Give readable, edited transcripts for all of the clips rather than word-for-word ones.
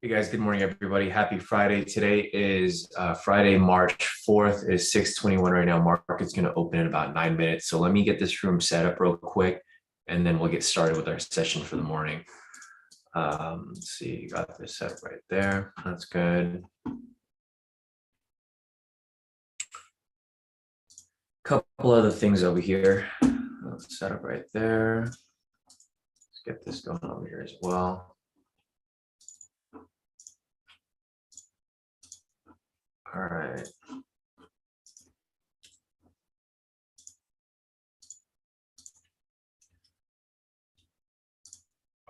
Hey guys, good morning, everybody. Happy Friday. Today is Friday, March 4th. It is 6:21 right now. Market's going to open in about 9 minutes. So let me get this room set up real quick, and then we'll get started with our session for the morning. Let's see, you got this set up right there. That's good. Couple other things over here. Set up right there. Let's get this going over here as well. All right.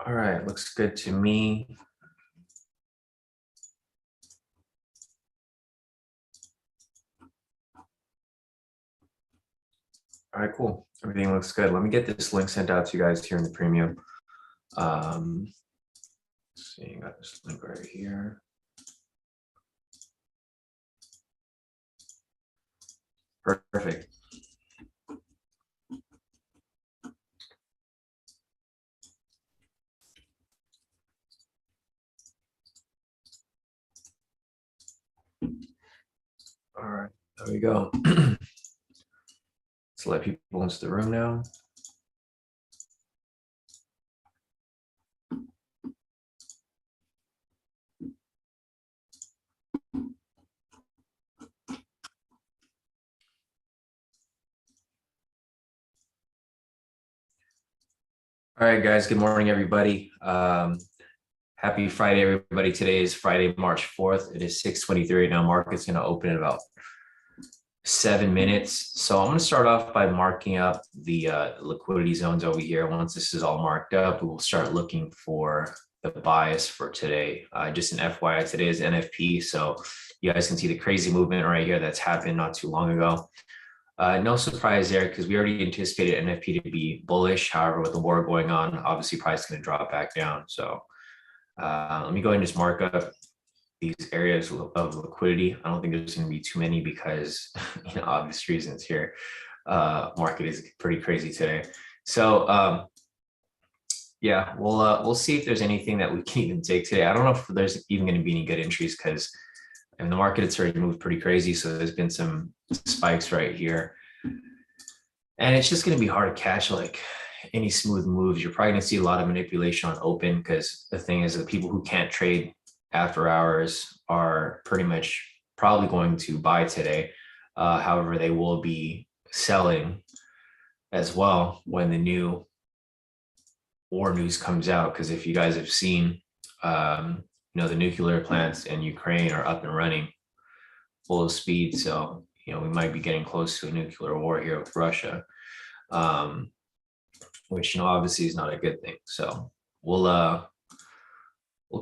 All right, looks good to me. All right, cool. Everything looks good. Let me get this link sent out to you guys here in the premium. Let's see, got this link right here. Perfect. All right, there we go. Let's let people into the room now. All right, guys, good morning, everybody. Happy Friday, everybody. Today is Friday, March 4th. It is 6:23 right now. Market's going to open in about 7 minutes. So I'm going to start off by marking up the liquidity zones over here. Once this is all marked up, we will start looking for the bias for today. Just an FYI, today is NFP. So you guys can see the crazy movement right here that's happened not too long ago. No surprise there because we already anticipated NFP to be bullish. However, with the war going on, obviously price is going to drop back down. So let me go ahead and just mark up these areas of liquidity. I don't think there's going to be too many because, obvious reasons here. Market is pretty crazy today. So yeah, we'll see if there's anything that we can even take today. I don't know if there's even going to be any good entries because in the market it's already moved pretty crazy. So there's been some spikes right here, and it's just going to be hard to catch like any smooth moves. You're probably going to see a lot of manipulation on open because the thing is, the people who can't trade after hours are pretty much probably going to buy today. However, they will be selling as well when the new war news comes out. Because if you guys have seen, the nuclear plants in Ukraine are up and running full of speed. So, we might be getting close to a nuclear war here with Russia, which, obviously is not a good thing. So we'll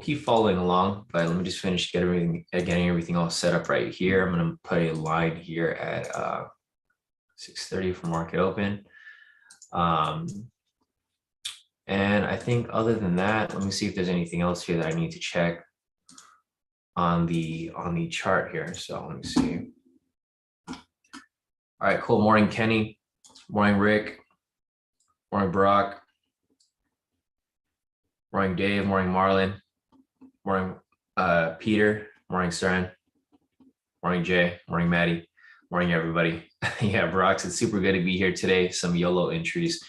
keep following along, but let me just finish getting everything all set up right here. I'm going to put a line here at 6:30 for market open. And I think other than that, let me see if there's anything else here that I need to check on the chart here. So let me see. All right, cool. Morning, Kenny. Morning, Rick. Morning, Brock. Morning, Dave. Morning, Marlon. Morning, Peter. Morning, Stern. Morning, Jay. Morning, Maddie. Morning, everybody. Yeah, Brock, it's super good to be here today. Some YOLO entries.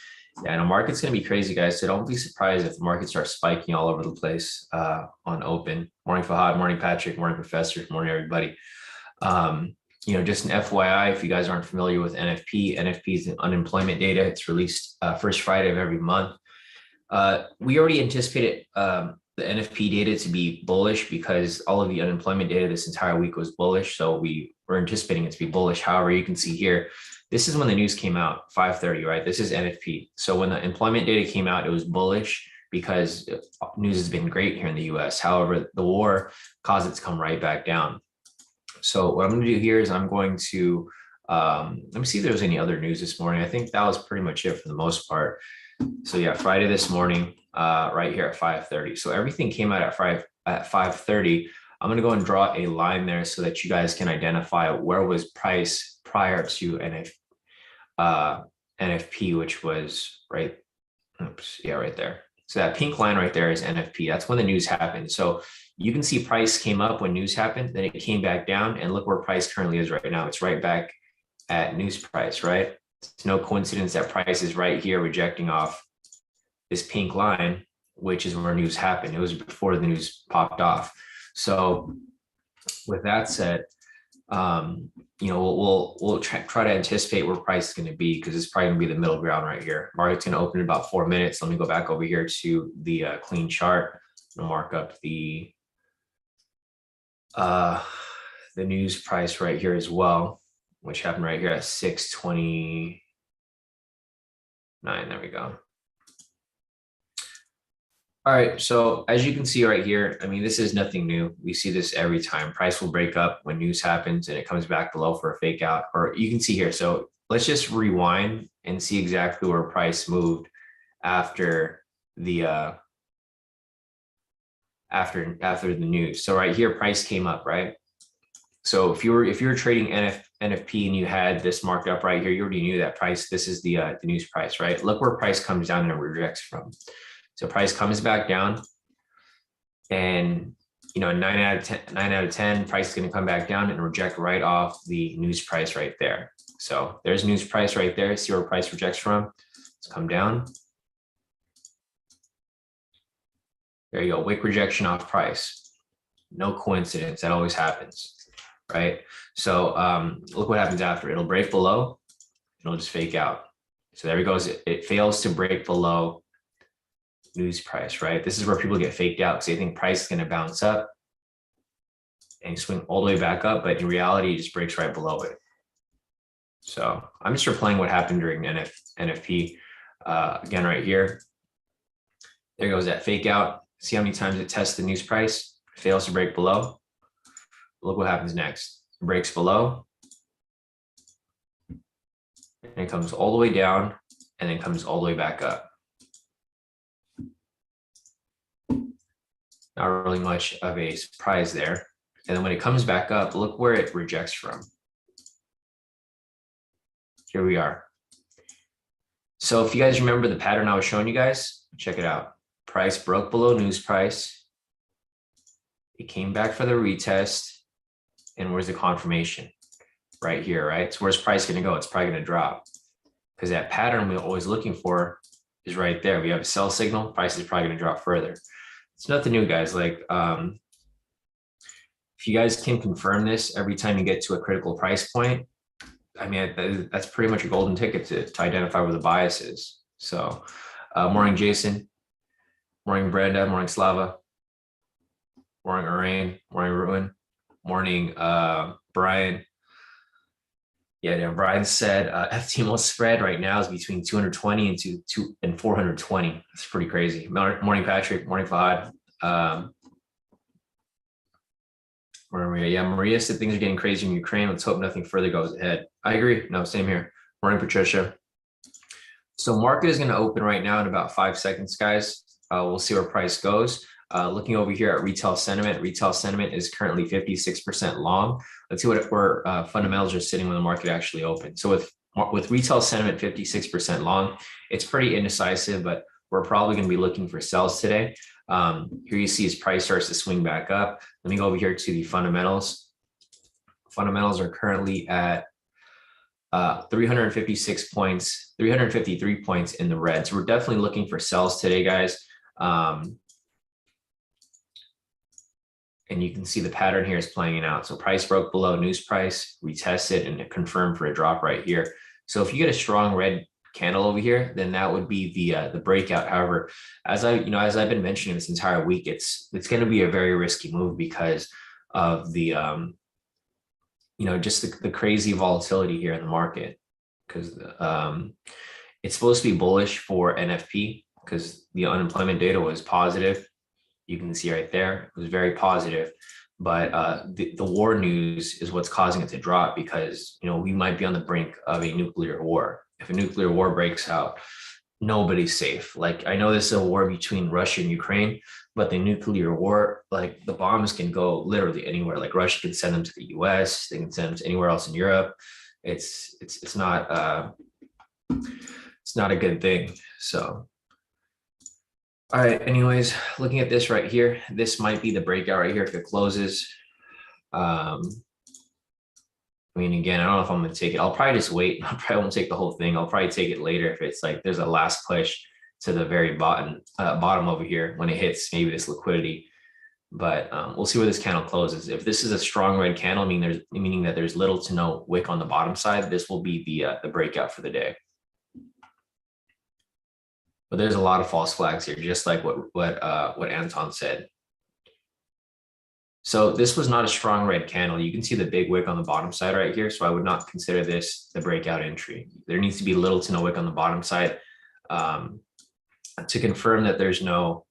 Yeah, and the market's going to be crazy, guys. So don't be surprised if the market starts spiking all over the place on open. Morning, Fahad. Morning, Patrick. Morning, Professor. Morning, everybody. Just an FYI, if you guys aren't familiar with NFP is an unemployment data. It's released first Friday of every month. We already anticipated the NFP data to be bullish because all of the unemployment data this entire week was bullish. So we were anticipating it to be bullish. However, you can see here, this is when the news came out, 5:30, right? This is NFP. So when the employment data came out, it was bullish because news has been great here in the US. However, the war caused it to come right back down. So what I'm going to do here is I'm going to, let me see if there's any other news this morning. I think that was pretty much it for the most part. So yeah, Friday this morning, right here at 5:30. So everything came out at 5:30. I'm going to go and draw a line there so that you guys can identify where was price prior to NFP, which was right. Oops, yeah, right there. So that pink line right there is NFP. That's when the news happened. So you can see price came up when news happened, then it came back down, and look where price currently is right now. It's right back at news price, right? It's no coincidence that price is right here rejecting off this pink line, which is where news happened. It was before the news popped off. So with that said, we'll try to anticipate where price is going to be, because it's probably going to be the middle ground right here. Market's going to open in about 4 minutes. Let me go back over here to the clean chart. I'm going to mark up the news price right here as well, which happened right here at 6:29. There we go. All right, so as you can see right here, I mean, this is nothing new. We see this every time. Price will break up when news happens and it comes back below for a fake out, or you can see here. So let's just rewind and see exactly where price moved after the after the news. So right here, price came up, right? So if you were trading NFP and you had this marked up right here, you already knew that price. This is the news price, right? Look where price comes down and it rejects from. So price comes back down, and 9 out of 10, price is going to come back down and reject right off the news price right there. So there's news price right there. See where price rejects from. Let's come down. There you go. Wick rejection off price. No coincidence. That always happens, right? So look what happens after. It'll break below. It'll just fake out. So there it goes. It fails to break below news price, right? This is where people get faked out because they think price is going to bounce up and swing all the way back up, but in reality, it just breaks right below it. So I'm just replaying what happened during NFP again right here. There goes that fake out. See how many times it tests the news price, fails to break below. Look what happens next. It breaks below, and it comes all the way down, and then comes all the way back up. Not really much of a surprise there. And then when it comes back up, look where it rejects from. Here we are. So if you guys remember the pattern I was showing you guys, check it out. Price broke below news price. It came back for the retest. And where's the confirmation? Right here, right? So where's price going to go? It's probably going to drop, because that pattern we're always looking for is right there. We have a sell signal. Price is probably going to drop further. It's nothing new, guys. Like, if you guys can confirm this every time you get to a critical price point, I mean, that's pretty much a golden ticket to identify where the bias is. So, morning, Jason. Morning, Brenda. Morning, Slava. Morning, Arain. Morning, Ruin. Morning, Brian. Yeah, Brian said FTMO spread right now is between 220 and 420. That's pretty crazy. Morning, Patrick. Morning, Fahad. Maria. Yeah, Maria said things are getting crazy in Ukraine. Let's hope nothing further goes ahead. I agree. No, same here. Morning, Patricia. So market is going to open right now in about 5 seconds, guys. We'll see where price goes. Looking over here at retail sentiment is currently 56% long. Let's see where fundamentals are sitting when the market actually opens. So with retail sentiment 56% long, it's pretty indecisive, but we're probably going to be looking for sells today. Here you see as price starts to swing back up. Let me go over here to the fundamentals. Fundamentals are currently at 356 points, 353 points in the red. So we're definitely looking for sells today, guys. And you can see the pattern here is playing out. So price broke below news price, retested, and it confirmed for a drop right here. So if you get a strong red candle over here, then that would be the breakout. However, as I've been mentioning this entire week, it's going to be a very risky move because of the just the crazy volatility here in the market. Because it's supposed to be bullish for NFP because the unemployment data was positive. You can see right there, it was very positive, but the war news is what's causing it to drop because, we might be on the brink of a nuclear war. If a nuclear war breaks out, nobody's safe. Like, I know this is a war between Russia and Ukraine, but the nuclear war, like the bombs can go literally anywhere. Like Russia can send them to the US, they can send them to anywhere else in Europe. It's not a good thing. So All right, anyways, looking at this right here, this might be the breakout right here if it closes. I mean, again, I don't know if I'm going to take it. I'll probably just wait. I probably won't take the whole thing. I'll probably take it later if it's like there's a last push to the very bottom over here when it hits maybe this liquidity. But we'll see where this candle closes. If this is a strong red candle, meaning that there's little to no wick on the bottom side, this will be the breakout for the day. But there's a lot of false flags here, just like what Anton said. So this was not a strong red candle. You can see the big wick on the bottom side right here. So I would not consider this the breakout entry. There needs to be little to no wick on the bottom side to confirm that there's no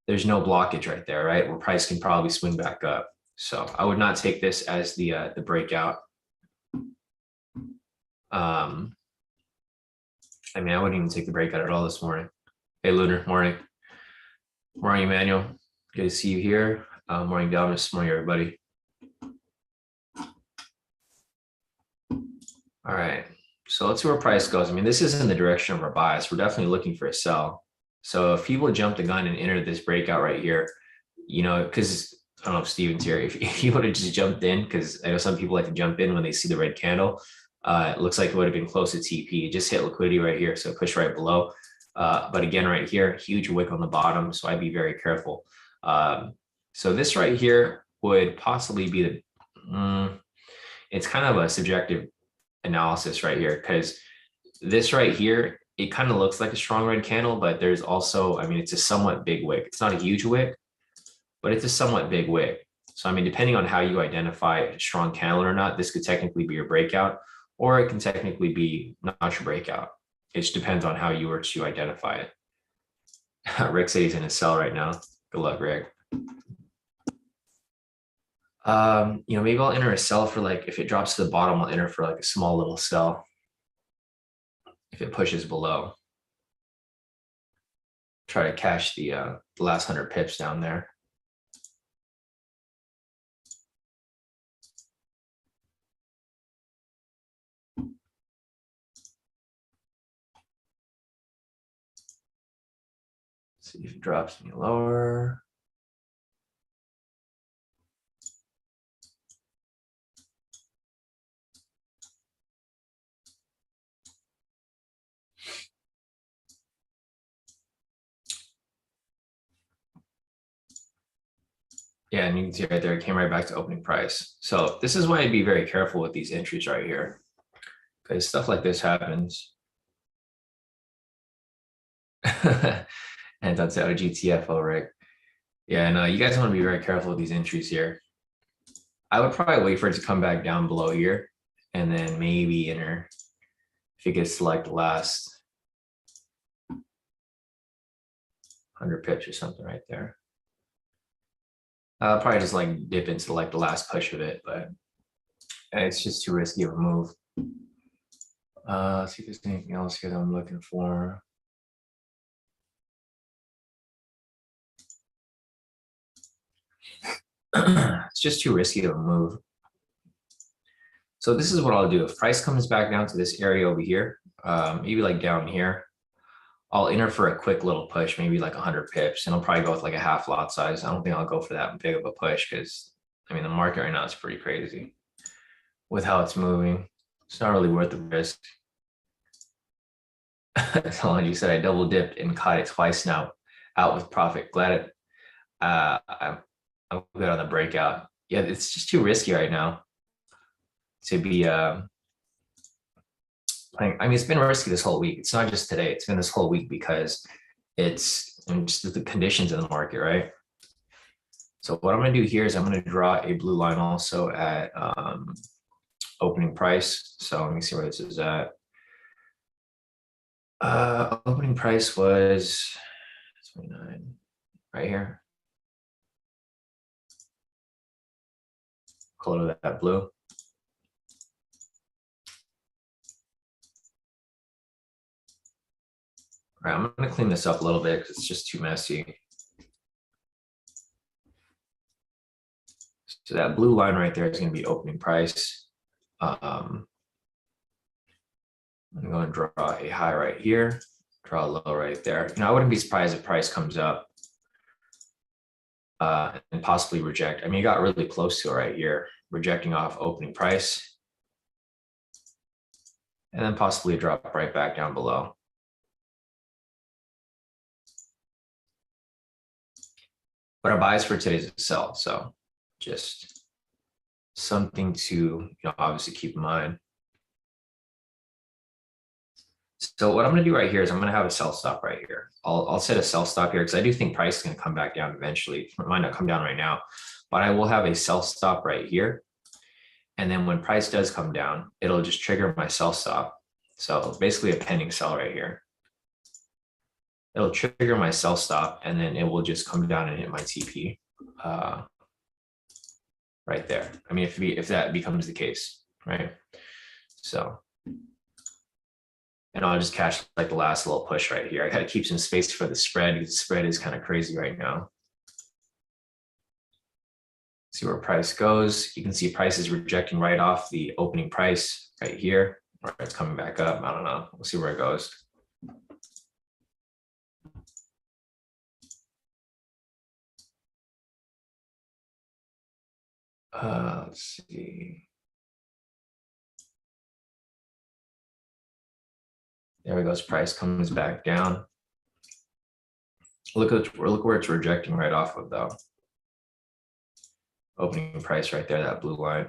blockage right there, right? Where price can probably swing back up. So I would not take this as the breakout. I mean, I wouldn't even take the breakout at all this morning. Hey, Lunar, morning. Morning, Emmanuel. Good to see you here. Morning, Dalmas. Morning, everybody. All right. So let's see where price goes. I mean, this is in the direction of our bias. We're definitely looking for a sell. So if people jump the gun and enter this breakout right here, you know, because I don't know if Steven's here, if you would have just jumped in, because I know some people like to jump in when they see the red candle. It looks like it would have been close to TP. It just hit liquidity right here, so push right below. But again, right here, huge wick on the bottom, so I'd be very careful. So this right here would possibly be it's kind of a subjective analysis right here, because this right here, it kind of looks like a strong red candle, but there's also, I mean, it's a somewhat big wick. It's not a huge wick, but it's a somewhat big wick. So, I mean, depending on how you identify a strong candle or not, this could technically be your breakout, or it can technically be not your breakout. It just depends on how you were to identify it. Rick said he's in a sell right now. Good luck, Rick. You know, maybe I'll enter a sell for like, if it drops to the bottom, I'll enter for like a small little sell if it pushes below. Try to cash the last 100 pips down there. See if it drops any lower. Yeah, and you can see right there, it came right back to opening price. So this is why I'd be very careful with these entries right here, because stuff like this happens. And that's a GTFO, right? Yeah, no, you guys want to be very careful with these entries here. I would probably wait for it to come back down below here and then maybe enter if it gets to like the last 100 pips or something right there. I'll probably just like dip into like the last push of it, but it's just too risky of a move. See if there's anything else here that I'm looking for. It's just too risky of a move. So this is what I'll do. If price comes back down to this area over here, maybe like down here, I'll enter for a quick little push, maybe like 100 pips, and I'll probably go with like a half lot size. I don't think I'll go for that big of a push because, I mean, the market right now is pretty crazy with how it's moving. It's not really worth the risk. Solange said I double dipped and caught it twice now, out with profit. Glad it. I'm good on the breakout. Yeah, it's just too risky right now to be playing. I mean, it's been risky this whole week. It's not just today. It's been this whole week because it's just the conditions in the market, right? So what I'm going to do here is I'm going to draw a blue line also at opening price. So let me see where this is at. Opening price was 29 right here. Color that blue. All right, I'm going to clean this up a little bit because it's just too messy. So that blue line right there is going to be opening price. I'm going to draw a high right here. Draw a low right there. I wouldn't be surprised if price comes up and possibly reject. I mean, you got really close to it right here, rejecting off opening price, and then possibly drop right back down below. But our bias for today is a sell, so just something to obviously keep in mind. So what I'm going to do right here is I'm going to have a sell stop right here. I'll set a sell stop here because I do think price is going to come back down eventually. It might not come down right now, but I will have a sell stop right here. And then when price does come down, it'll just trigger my sell stop. So basically a pending sell right here. It'll trigger my sell stop, and then it will just come down and hit my TP right there. I mean, if that becomes the case, right? So, and I'll just catch like the last little push right here. I got to keep some space for the spread because the spread is kind of crazy right now. See where price goes. You can see price is rejecting right off the opening price right here. All right, it's coming back up. I don't know. We'll see where it goes. Let's see. There it goes. Price comes back down. Look where it's rejecting right off of though. Opening price right there, that blue line.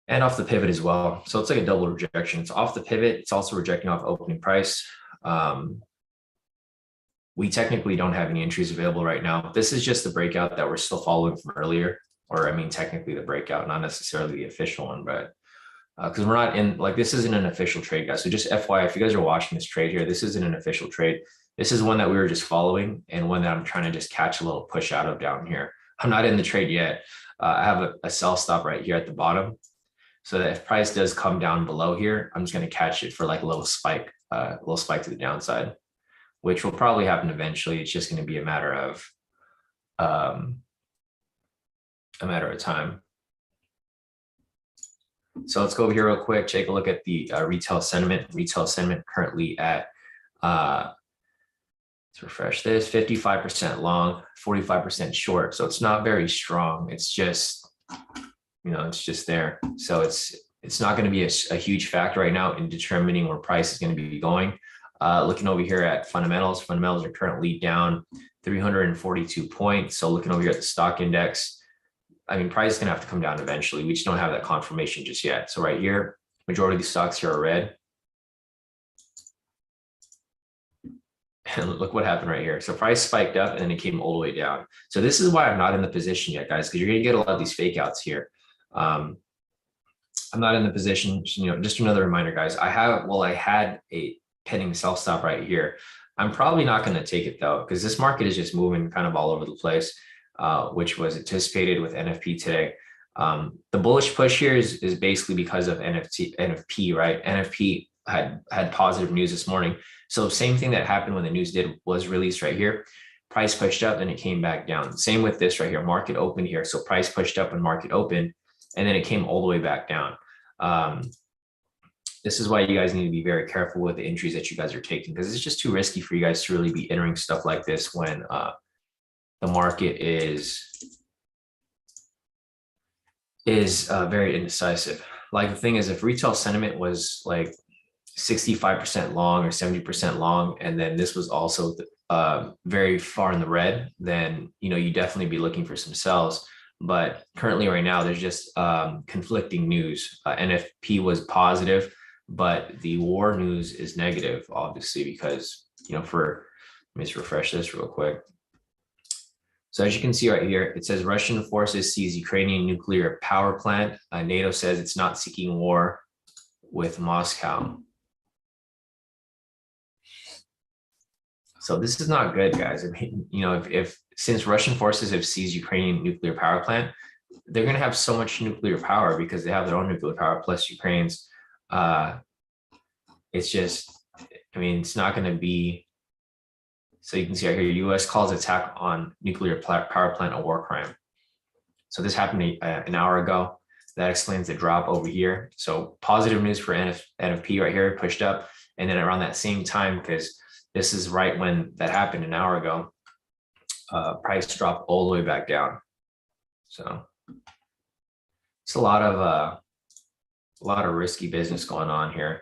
And off the pivot as well. So it's like a double rejection. It's off the pivot. It's also rejecting off opening price. We technically don't have any entries available right now. This is just the breakout that we're still following from earlier. Or I mean, technically the breakout, not necessarily the official one, but because we're not in, like, this isn't an official trade, guys. So just FYI, if you guys are watching this trade here, this isn't an official trade. This is one that we were just following and one that I'm trying to just catch a little push out of down here. I'm not in the trade yet. I have a sell stop right here at the bottom. So that if price does come down below here, I'm just going to catch it for like a little spike to the downside, which will probably happen eventually. It's just going to be a matter of time. So let's go over here real quick, take a look at the retail sentiment. Retail sentiment currently at, let's refresh this, 55% long, 45% short. So it's not very strong. It's just, it's just there. So it's not going to be a huge factor right now in determining where price is going to be going. Looking over here at fundamentals are currently down 342 points. So looking over here at the stock index, I mean, price is going to have to come down eventually. We just don't have that confirmation just yet. So right here, majority of these stocks here are red. And look what happened right here. So price spiked up and then it came all the way down. So this is why I'm not in the position yet, guys, because you're going to get a lot of these fake outs here. I'm not in the position, just another reminder, guys. I had a pending sell stop right here. I'm probably not going to take it though, because this market is just moving kind of all over the place, which was anticipated with NFP today. The bullish push here is basically because of NFP, right? NFP had positive news this morning. So same thing that happened when the news was released right here. Price pushed up and it came back down. Same with this right here. Market opened here. So price pushed up when market opened, and then it came all the way back down. This is why you guys need to be very careful with the entries that you guys are taking, because it's just too risky for you guys to really be entering stuff like this when the market is very indecisive. Like, the thing is, if retail sentiment was like 65% long or 70% long, and then this was also very far in the red, then you definitely be looking for some sells. But currently right now there's just conflicting news. NFP was positive, but the war news is negative, obviously, because let me just refresh this real quick. So as you can see right here, it says Russian forces seize Ukrainian nuclear power plant. NATO says it's not seeking war with Moscow. So this is not good, guys. I mean, if since Russian forces have seized Ukrainian nuclear power plant, they're going to have so much nuclear power because they have their own nuclear power plus Ukraine's. It's just, I mean, it's not going to be. So you can see right here, U.S. calls attack on nuclear power plant a war crime. So this happened an hour ago. That explains the drop over here. So positive news for NFP right here, pushed up. And then around that same time, because this is right when that happened an hour ago, price dropped all the way back down. So it's a lot of risky business going on here.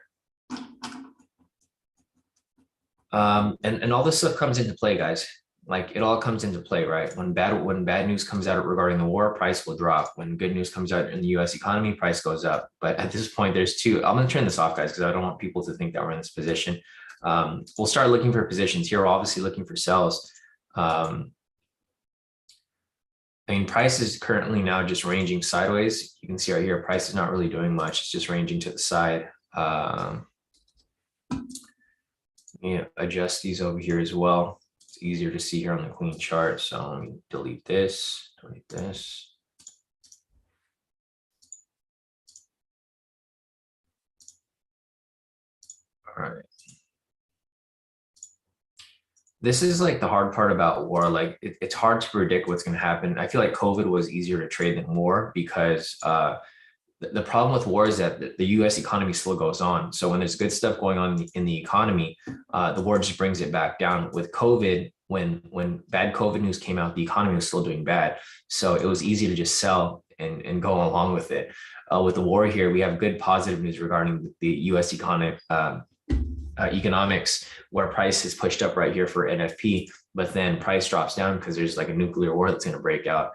And all this stuff comes into play, guys. Like it all comes into play, right? When bad news comes out regarding the war, price will drop. When good news comes out in the US economy, price goes up. But at this point, there's two. I'm gonna turn this off, guys, because I don't want people to think that we're in this position. We'll start looking for positions here. We're obviously looking for sells. I mean, price is currently now just ranging sideways. You can see right here, price is not really doing much. It's just ranging to the side. Adjust these over here as well. It's easier to see here on the clean chart. So let me delete this, delete this. All right. This is like the hard part about war. Like it's hard to predict what's going to happen. I feel like COVID was easier to trade than war because the problem with war is that the US economy still goes on. So when there's good stuff going on in the economy, the war just brings it back down. With COVID, when bad COVID news came out, the economy was still doing bad. So it was easy to just sell and go along with it. With the war here, we have good positive news regarding the US economics, where price is pushed up right here for NFP, but then price drops down because there's like a nuclear war that's going to break out.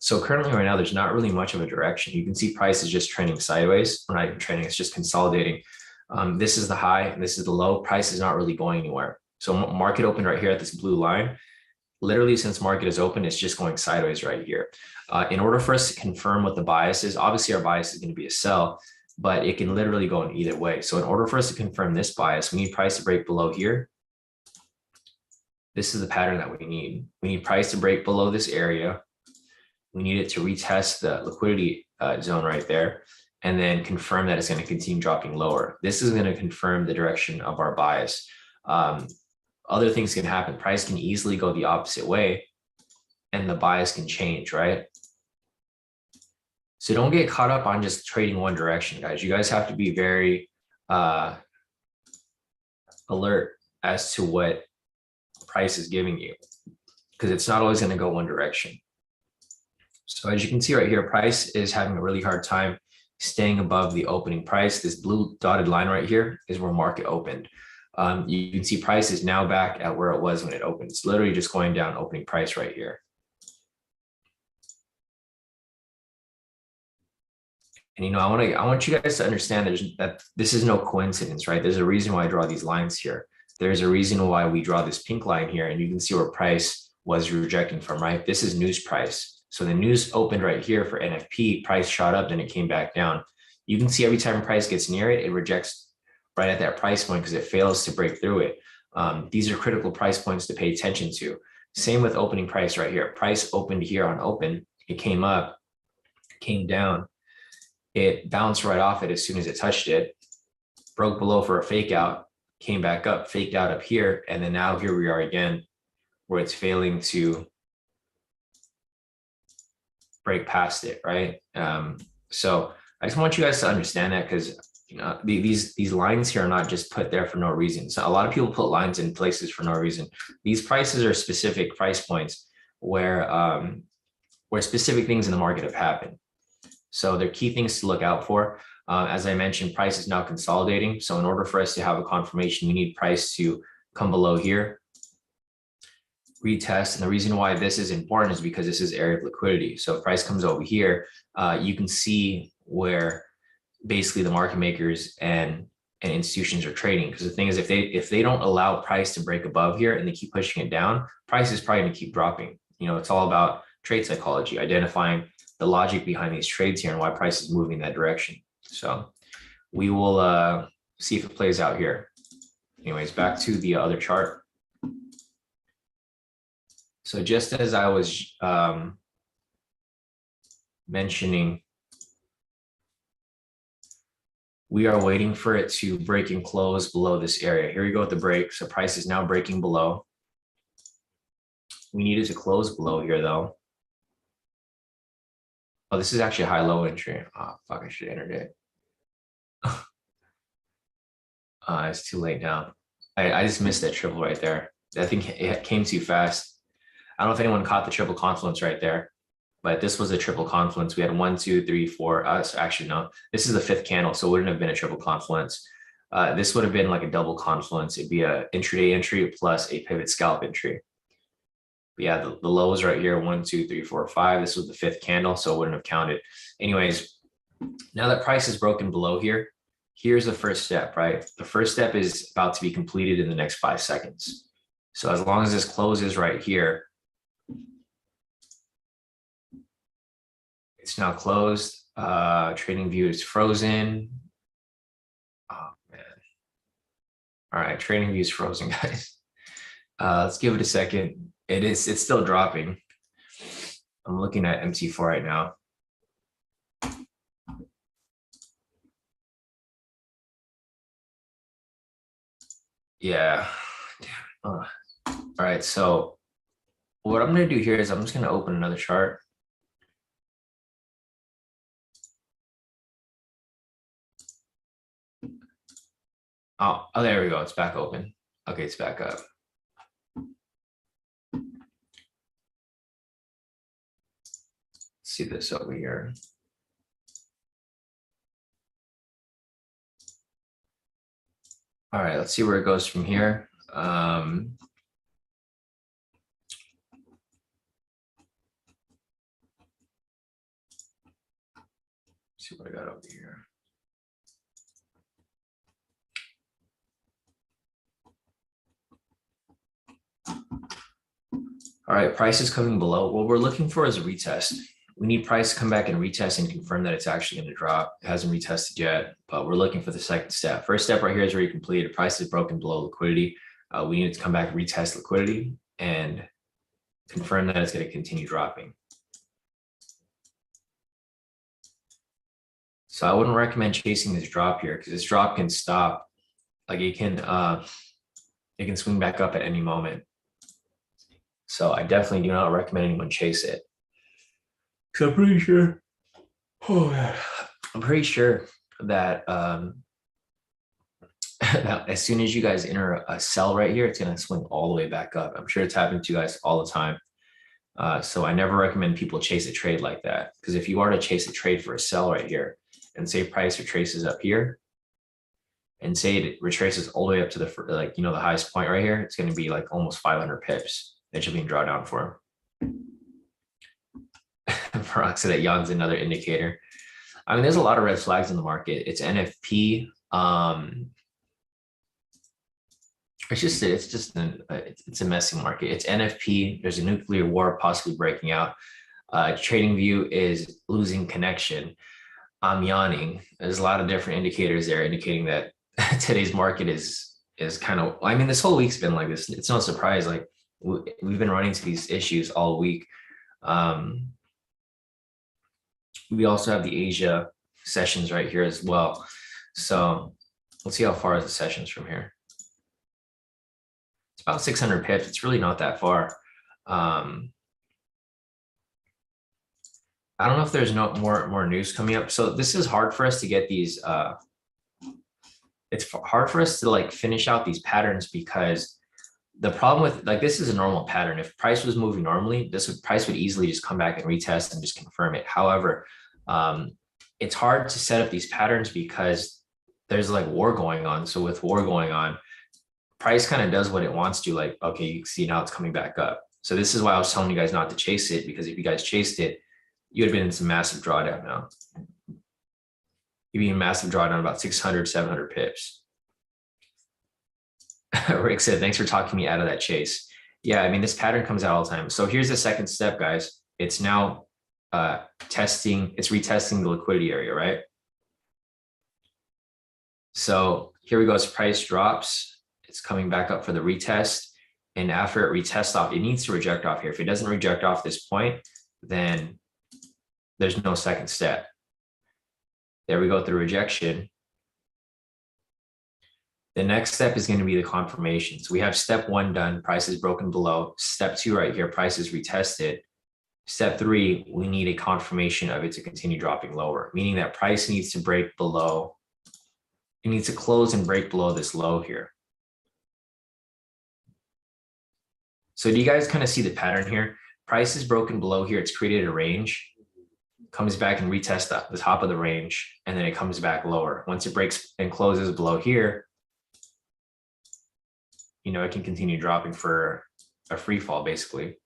So currently right now, there's not really much of a direction. You can see price is just trending sideways. Or not even trending, it's just consolidating. This is the high and this is the low. Price is not really going anywhere. So market opened right here at this blue line. Literally since market is open, it's just going sideways right here. In order for us to confirm what the bias is, obviously our bias is going to be a sell, but it can literally go in either way. So in order for us to confirm this bias, we need price to break below here. This is the pattern that we need. We need price to break below this area. We need it to retest the liquidity zone right there, and then confirm that it's going to continue dropping lower. This is going to confirm the direction of our bias. Other things can happen. Price can easily go the opposite way, and the bias can change, right? So don't get caught up on just trading one direction, guys. You guys have to be very alert as to what price is giving you, because it's not always going to go one direction. So as you can see right here, price is having a really hard time staying above the opening price. This blue dotted line right here is where market opened. You can see price is now back at where it was when it opened. It's literally just going down opening price right here. And I want you guys to understand that this is no coincidence, right? There's a reason why I draw these lines here. There's a reason why we draw this pink line here, and you can see where price was rejecting from, right? This is news price. So the news opened right here for NFP, price shot up, then it came back down. You can see every time price gets near it, it rejects right at that price point because it fails to break through it. These are critical price points to pay attention to. Same with opening price right here. Price opened here on open, it came up, came down, it bounced right off it as soon as it touched it, broke below for a fake out, came back up, faked out up here, and then now here we are again, where it's failing to break past it, right? So I just want you guys to understand that, because these lines here are not just put there for no reason. So a lot of people put lines in places for no reason. These prices are specific price points where specific things in the market have happened. So they're key things to look out for. As I mentioned, price is now consolidating. So in order for us to have a confirmation, we need price to come below here, retest. And the reason why this is important is because this is area of liquidity. So if price comes over here, you can see where basically the market makers and institutions are trading. Because the thing is, if they don't allow price to break above here and they keep pushing it down, price is probably going to keep dropping. It's all about trade psychology, identifying the logic behind these trades here and why price is moving that direction. So we will see if it plays out here. Anyways, back to the other chart. So just as I was mentioning, we are waiting for it to break and close below this area. Here we go with the break. So price is now breaking below. We need it to close below here though. Oh, this is actually a high-low entry. Oh, fuck, I should have entered it. It's too late now. I just missed that triple right there. I think it came too fast. I don't know if anyone caught the triple confluence right there, but this was a triple confluence. We had 1, 2, 3, 4. So actually, no, this is the fifth candle, so it wouldn't have been a triple confluence. This would have been like a double confluence. It'd be a intraday entry plus a pivot scalp entry. But yeah, the lows right here, 1, 2, 3, 4, 5. This was the fifth candle, so it wouldn't have counted. Anyways, now that price is broken below here, here's the first step, right? The first step is about to be completed in the next 5 seconds. So as long as this closes right here, it's now closed. Trading view is frozen. Oh man. All right, trading view is frozen, guys. Let's give it a second. It's still dropping. I'm looking at MT4 right now. Yeah. All right, so what I'm gonna do here is I'm just gonna open another chart. Oh, there we go. It's back open. Okay, it's back up. See this over here. All right, let's see where it goes from here. See what I got over here. All right, price is coming below. What we're looking for is a retest. We need price to come back and retest and confirm that it's actually going to drop. It hasn't retested yet, but we're looking for the second step. First step right here is already completed. Price is broken below liquidity. We need it to come back and retest liquidity and confirm that it's going to continue dropping. So I wouldn't recommend chasing this drop here because this drop can stop. Like it can swing back up at any moment. So I definitely do not recommend anyone chase it. So I'm pretty sure. Oh man, I'm pretty sure that that as soon as you guys enter a sell right here, it's gonna swing all the way back up. I'm sure it's happening to you guys all the time. So I never recommend people chase a trade like that because if you are to chase a trade for a sell right here and say price retraces up here and say it retraces all the way up to the like the highest point right here, it's going to be like almost 500 pips that you're being drawn down for. Peroxidate Young's another indicator. I mean, there's a lot of red flags in the market. It's NFP. It's a messy market. It's NFP. There's a nuclear war possibly breaking out. Trading view is losing connection. I'm yawning. There's a lot of different indicators there indicating that today's market is kind of. I mean, this whole week's been like this. It's no surprise. Like we've been running into these issues all week. We also have the Asia sessions right here as well. So let's see how far is the sessions from here. It's about 600 pips. It's really not that far. I don't know if there's no more news coming up. So this is hard for us to get these. It's hard for us to like finish out these patterns because the problem with like this is a normal pattern. If price was moving normally, price would easily just come back and retest and just confirm it. However, it's hard to set up these patterns because there's like war going on. So with war going on, price kind of does what it wants to. Like, okay, you can see now it's coming back up. So this is why I was telling you guys not to chase it, because if you guys chased it, you'd have been in some massive drawdown now. You'd be in massive drawdown about 600, 700 pips. Rick said, thanks for talking me out of that chase. Yeah, I mean, this pattern comes out all the time. So here's the second step, guys. It's now retesting the liquidity area, right? So here we go. As price drops, it's coming back up for the retest. And after it retests off, it needs to reject off here. If it doesn't reject off this point, then there's no second step. There we go with the rejection. The next step is going to be the confirmation. So we have step 1 done, price is broken below. Step 2 right here, price is retested. Step 3, we need a confirmation of it to continue dropping lower, meaning that price needs to break below it needs to close and break below this low here. So do you guys kind of see the pattern here? Price is broken below here. It's created a range, comes back and retests the top of the range, and then it comes back lower. Once it breaks and closes below here, it can continue dropping for a free fall basically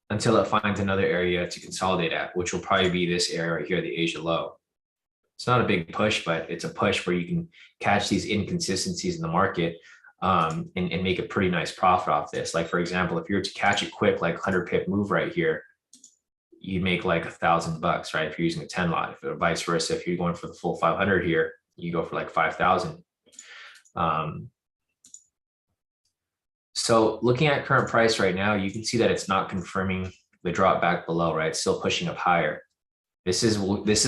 until it finds another area to consolidate at, which will probably be this area right here, the Asia low. It's not a big push, but it's a push where you can catch these inconsistencies in the market and make a pretty nice profit off this. Like for example, if you were to catch it quick, like 100 pip move right here, you make like $1,000, right? If you're using a 10 lot, if vice versa, if you're going for the full 500 here, you go for like 5,000. So looking at current price right now, you can see that it's not confirming the drop back below, right? It's still pushing up higher. This is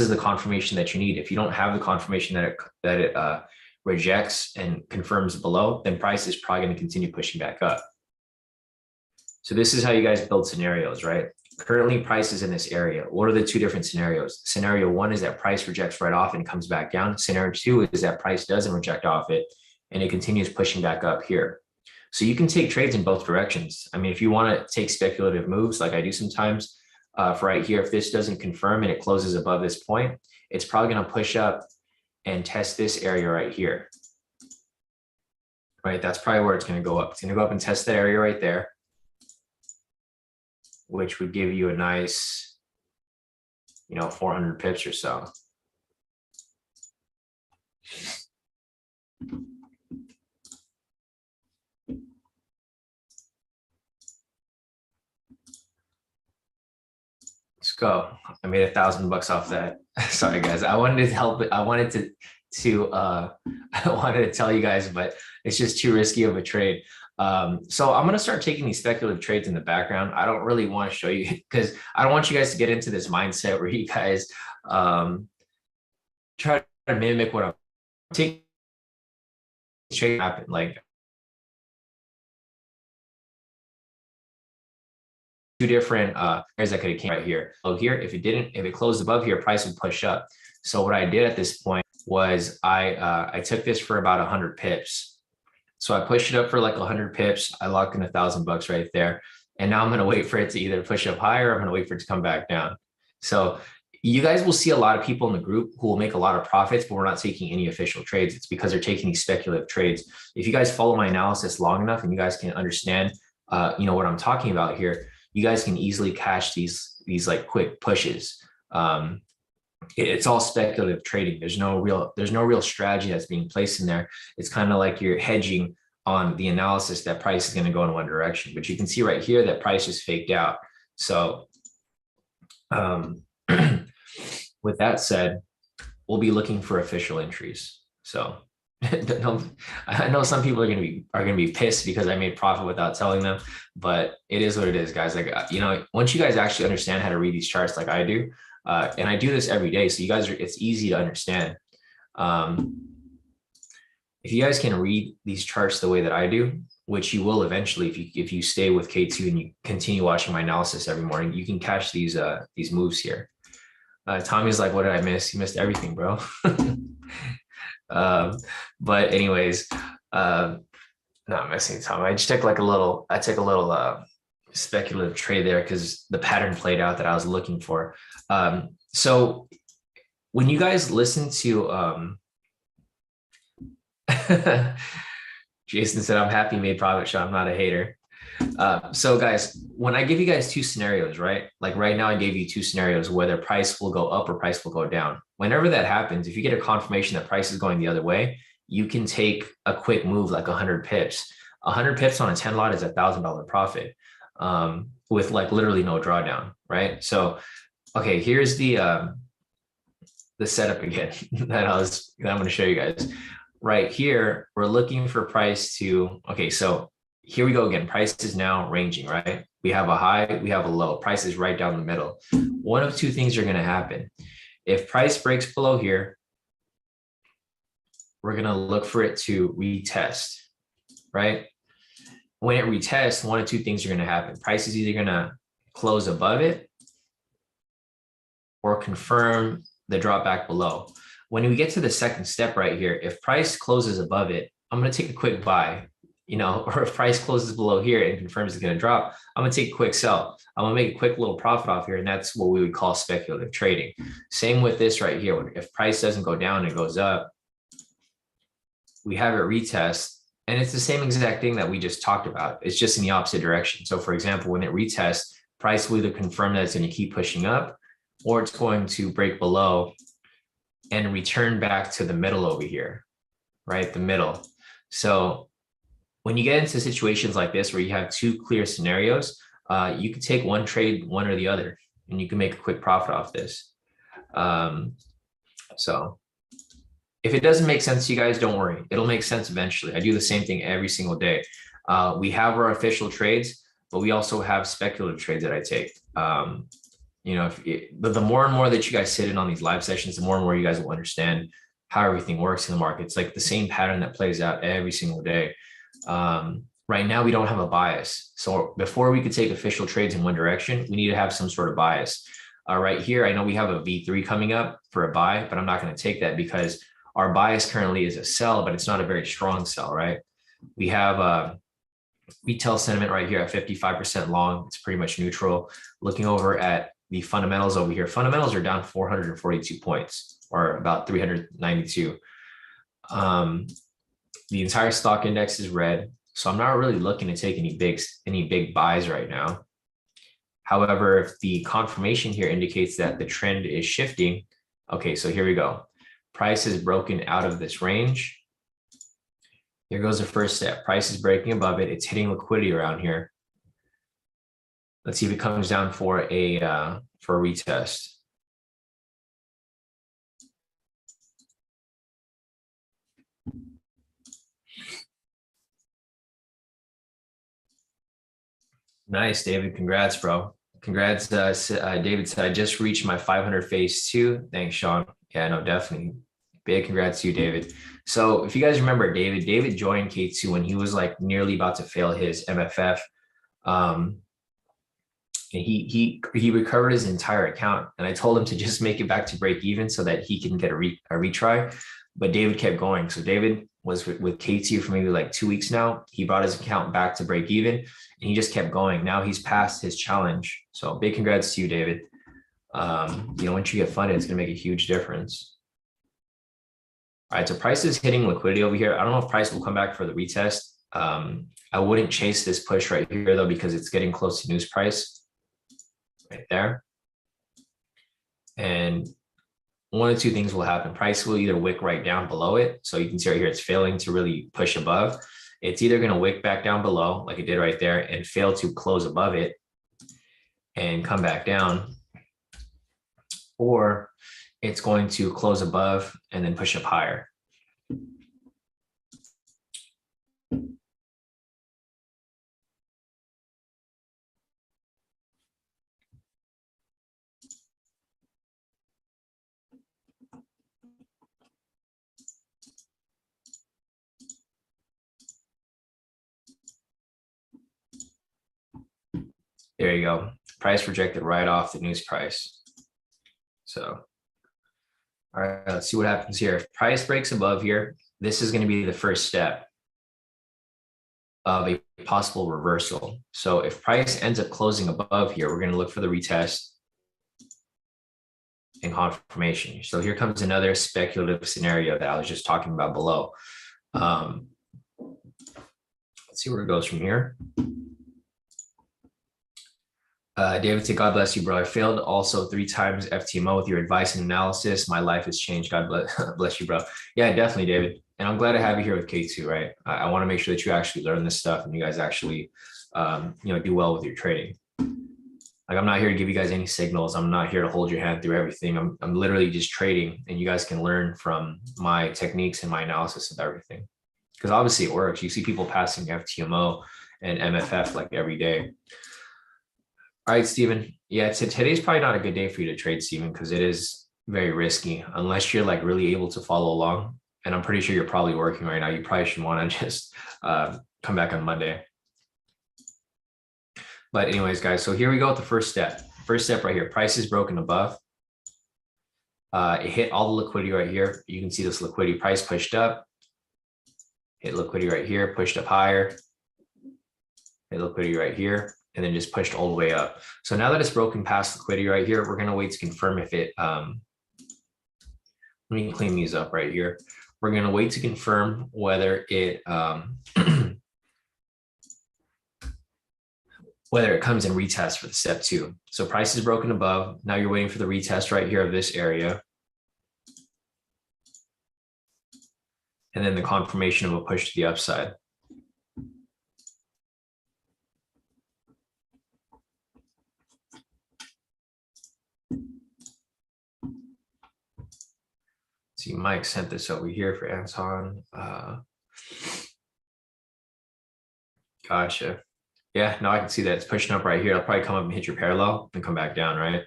the confirmation that you need. If you don't have the confirmation that it rejects and confirms below, then price is probably going to continue pushing back up. So this is how you guys build scenarios, right? Currently price is in this area. What are the two different scenarios? Scenario one is that price rejects right off and comes back down. Scenario two is that price doesn't reject off it and it continues pushing back up here. So you can take trades in both directions. I mean, if you want to take speculative moves like I do sometimes, for right here, if this doesn't confirm and it closes above this point, it's probably going to push up and test this area right here. Right, that's probably where it's going to go up. It's going to go up and test that area right there, which would give you a nice, 400 pips or so. Let's go. I made $1,000 off that. Sorry guys, I wanted to help it. I wanted to tell you guys, but it's just too risky of a trade. So I'm going to start taking these speculative trades in the background. I don't really want to show you because I don't want you guys to get into this mindset where you guys try to mimic what I'm taking. Trade happen like two different areas that could have came right here. So here, if it closed above here, price would push up. So what I did at this point was I took this for about 100 pips. So I pushed it up for like 100 pips. I locked in $1,000 right there. And now I'm going to wait for it to either push up higher or I'm going to wait for it to come back down. So you guys will see a lot of people in the group who will make a lot of profits, but we're not taking any official trades. It's because they're taking these speculative trades. If you guys follow my analysis long enough and you guys can understand, what I'm talking about here, you guys can easily cash these like quick pushes. It's all speculative trading. There's no real strategy that's being placed in there. It's kind of like you're hedging on the analysis that price is going to go in one direction, but you can see right here that price is faked out. So with that said, we'll be looking for official entries. So I know some people are going to be pissed because I made profit without telling them, but it is what it is, guys. Like, once you guys actually understand how to read these charts like I do, and I do this every day, so it's easy to understand. If you guys can read these charts the way that I do, which you will eventually, if you stay with K2 and you continue watching my analysis every morning, you can catch these moves here. Tommy's like, what did I miss? You missed everything, bro. But anyways, not missing Tommy. I just took a little speculative trade there because the pattern played out that I was looking for. So when you guys listen to Jason said, I'm happy made profit, Sean. I'm not a hater. So guys, when I give you guys two scenarios, right? Like right now, I gave you two scenarios, whether price will go up or price will go down. Whenever that happens, if you get a confirmation that price is going the other way, you can take a quick move, like 100 pips. 100 pips on a 10 lot is $1,000 profit, with like literally no drawdown, right? So, okay, here's the setup again that I'm going to show you guys. Right here, we're looking for price to, okay, so here we go again. Price is now ranging, right? We have a high, we have a low. Price is right down the middle. One of two things are going to happen. If price breaks below here, we're going to look for it to retest, right? When it retests, one of two things are going to happen. Price is either going to close above it or confirm the drop back below. When we get to the second step right here, if price closes above it, I'm going to take a quick buy, or if price closes below here and confirms it's going to drop, I'm going to take a quick sell. I'm going to make a quick little profit off here. And that's what we would call speculative trading. Same with this right here. If price doesn't go down and goes up, we have it retest. And it's the same exact thing that we just talked about. It's just in the opposite direction. So for example, when it retests, price will either confirm that it's going to keep pushing up, or it's going to break below and return back to the middle over here, right? The middle. So when you get into situations like this, where you have two clear scenarios, you can take one trade, one or the other, and you can make a quick profit off this. So if it doesn't make sense to you guys, don't worry. It'll make sense eventually. I do the same thing every single day. We have our official trades, but we also have speculative trades that I take. The more and more that you guys sit in on these live sessions, the more and more you guys will understand how everything works in the market. It's like the same pattern that plays out every single day. Right now, we don't have a bias. So before we could take official trades in one direction, we need to have some sort of bias. Right here, I know we have a V3 coming up for a buy, but I'm not going to take that because our bias currently is a sell, but it's not a very strong sell, right? We have retail sentiment right here at 55% long. It's pretty much neutral. Looking over at the fundamentals over here, fundamentals are down 442 points, or about 392. The entire stock index is red, so I'm not really looking to take any big buys right now. However, if the confirmation here indicates that the trend is shifting, okay, so here we go. Price is broken out of this range. Here goes the first step. Price is breaking above it. It's hitting liquidity around here. Let's see if it comes down for a retest. Nice, David. Congrats, bro. Congrats, David said, I just reached my 500 phase 2. Thanks, Sean. Yeah, no, definitely. Big congrats to you, David. So if you guys remember David joined K2 when he was like nearly about to fail his MFF. And he recovered his entire account, and I told him to just make it back to break even so that he can get a retry. But David kept going. So David was with K2 for maybe like 2 weeks now. He brought his account back to break even, and he just kept going. Now he's passed his challenge. So big congrats to you, David. Once you get funded, it's gonna make a huge difference. All right, so price is hitting liquidity over here. I don't know if price will come back for the retest. I wouldn't chase this push right here though, because it's getting close to news price right there. And one of two things will happen. Price will either wick right down below it. So you can see right here, it's failing to really push above. It's either going to wick back down below like it did right there and fail to close above it and come back down, or it's going to close above and then push up higher. There you go. Price rejected right off the news price. So, all right, let's see what happens here. If price breaks above here, this is going to be the first step of a possible reversal. So if price ends up closing above here, we're going to look for the retest and confirmation. So here comes another speculative scenario that I was just talking about below. Let's see where it goes from here. David said, God bless you, bro. I failed also 3 times FTMO with your advice and analysis. My life has changed. God bless you, bro. Yeah, definitely, David. And I'm glad to have you here with K2, right? I want to make sure that you actually learn this stuff and you guys actually, do well with your trading. Like, I'm not here to give you guys any signals. I'm not here to hold your hand through everything. I'm literally just trading, and you guys can learn from my techniques and my analysis of everything. Because obviously it works. You see people passing FTMO and MFF like every day. All right, Steven. Yeah, today's probably not a good day for you to trade, Steven, because it is very risky unless you're like really able to follow along. And I'm pretty sure you're probably working right now. You probably should want to just come back on Monday. But anyways, guys, so here we go with the first step. First step right here, price is broken above. It hit all the liquidity right here. You can see this liquidity price pushed up, hit liquidity right here, pushed up higher, hit liquidity right here, and then just pushed all the way up. So now that it's broken past liquidity right here, we're going to wait to confirm if it, let me clean these up right here. We're going to wait to confirm whether it, whether it comes in retest for the step 2. So price is broken above. Now you're waiting for the retest right here of this area. And then the confirmation of a push to the upside. See, Mike sent this over here for Anton. Gotcha. Yeah, no, I can see that it's pushing up right here. It'll probably come up and hit your parallel and come back down, right?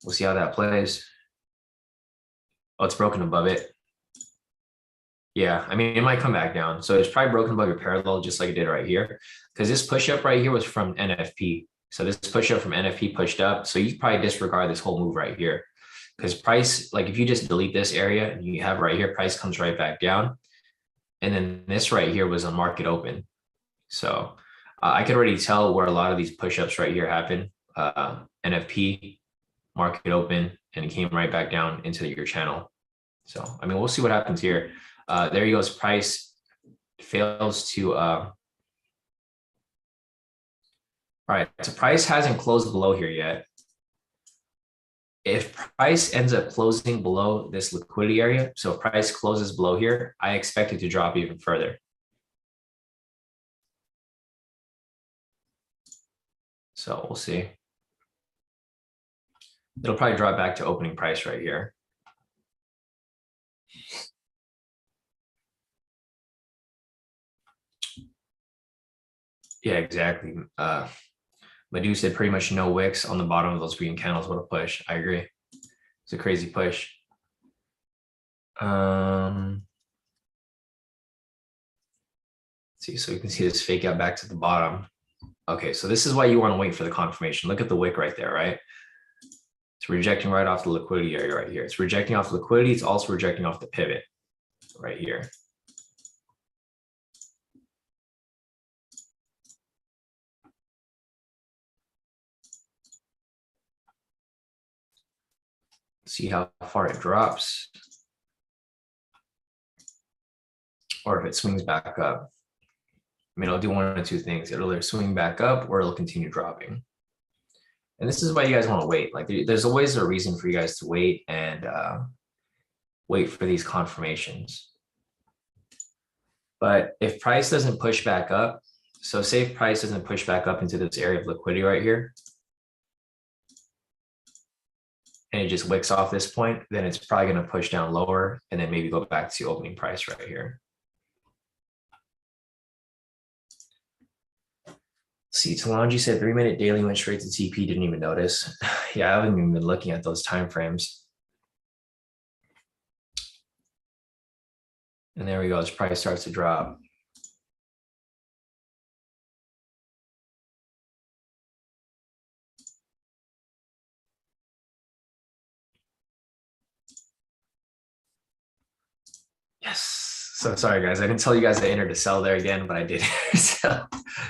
We'll see how that plays. Oh, it's broken above it. Yeah, I mean, it might come back down. So it's probably broken above your parallel, just like it did right here. Because this push up right here was from NFP. So this push up from NFP pushed up. So you probably disregard this whole move right here. Because price, like if you just delete this area and you have right here, price comes right back down. And then this right here was a market open. So I could already tell where a lot of these push-ups right here happen. NFP, market open, and it came right back down into your channel. So, I mean, we'll see what happens here. There he goes. Price fails to, all right, so price hasn't closed below here yet. If price ends up closing below this liquidity area, so if price closes below here, I expect it to drop even further. So we'll see. It'll probably drop back to opening price right here. Yeah, exactly. Madhu said pretty much no wicks on the bottom of those green candles. What a push. I agree. It's a crazy push. Let's see, so you can see this fake out back to the bottom. Okay, so this is why you want to wait for the confirmation. Look at the wick right there, right? It's rejecting right off the liquidity area right here. It's rejecting off liquidity. It's also rejecting off the pivot right here. See how far it drops. Or if it swings back up. I mean, it'll do one of two things. It'll either swing back up or it'll continue dropping. And this is why you guys want to wait. Like there's always a reason for you guys to wait and wait for these confirmations. But if price doesn't push back up, so say if price doesn't push back up into this area of liquidity right here, and it just wicks off this point, then it's probably going to push down lower and then maybe go back to opening price right here. See, Talanji said 3-minute daily went straight to TP, didn't even notice. Yeah, I haven't even been looking at those time frames. And there we go, as price starts to drop. Yes. So sorry, guys. I didn't tell you guys I entered to sell there again, but I did.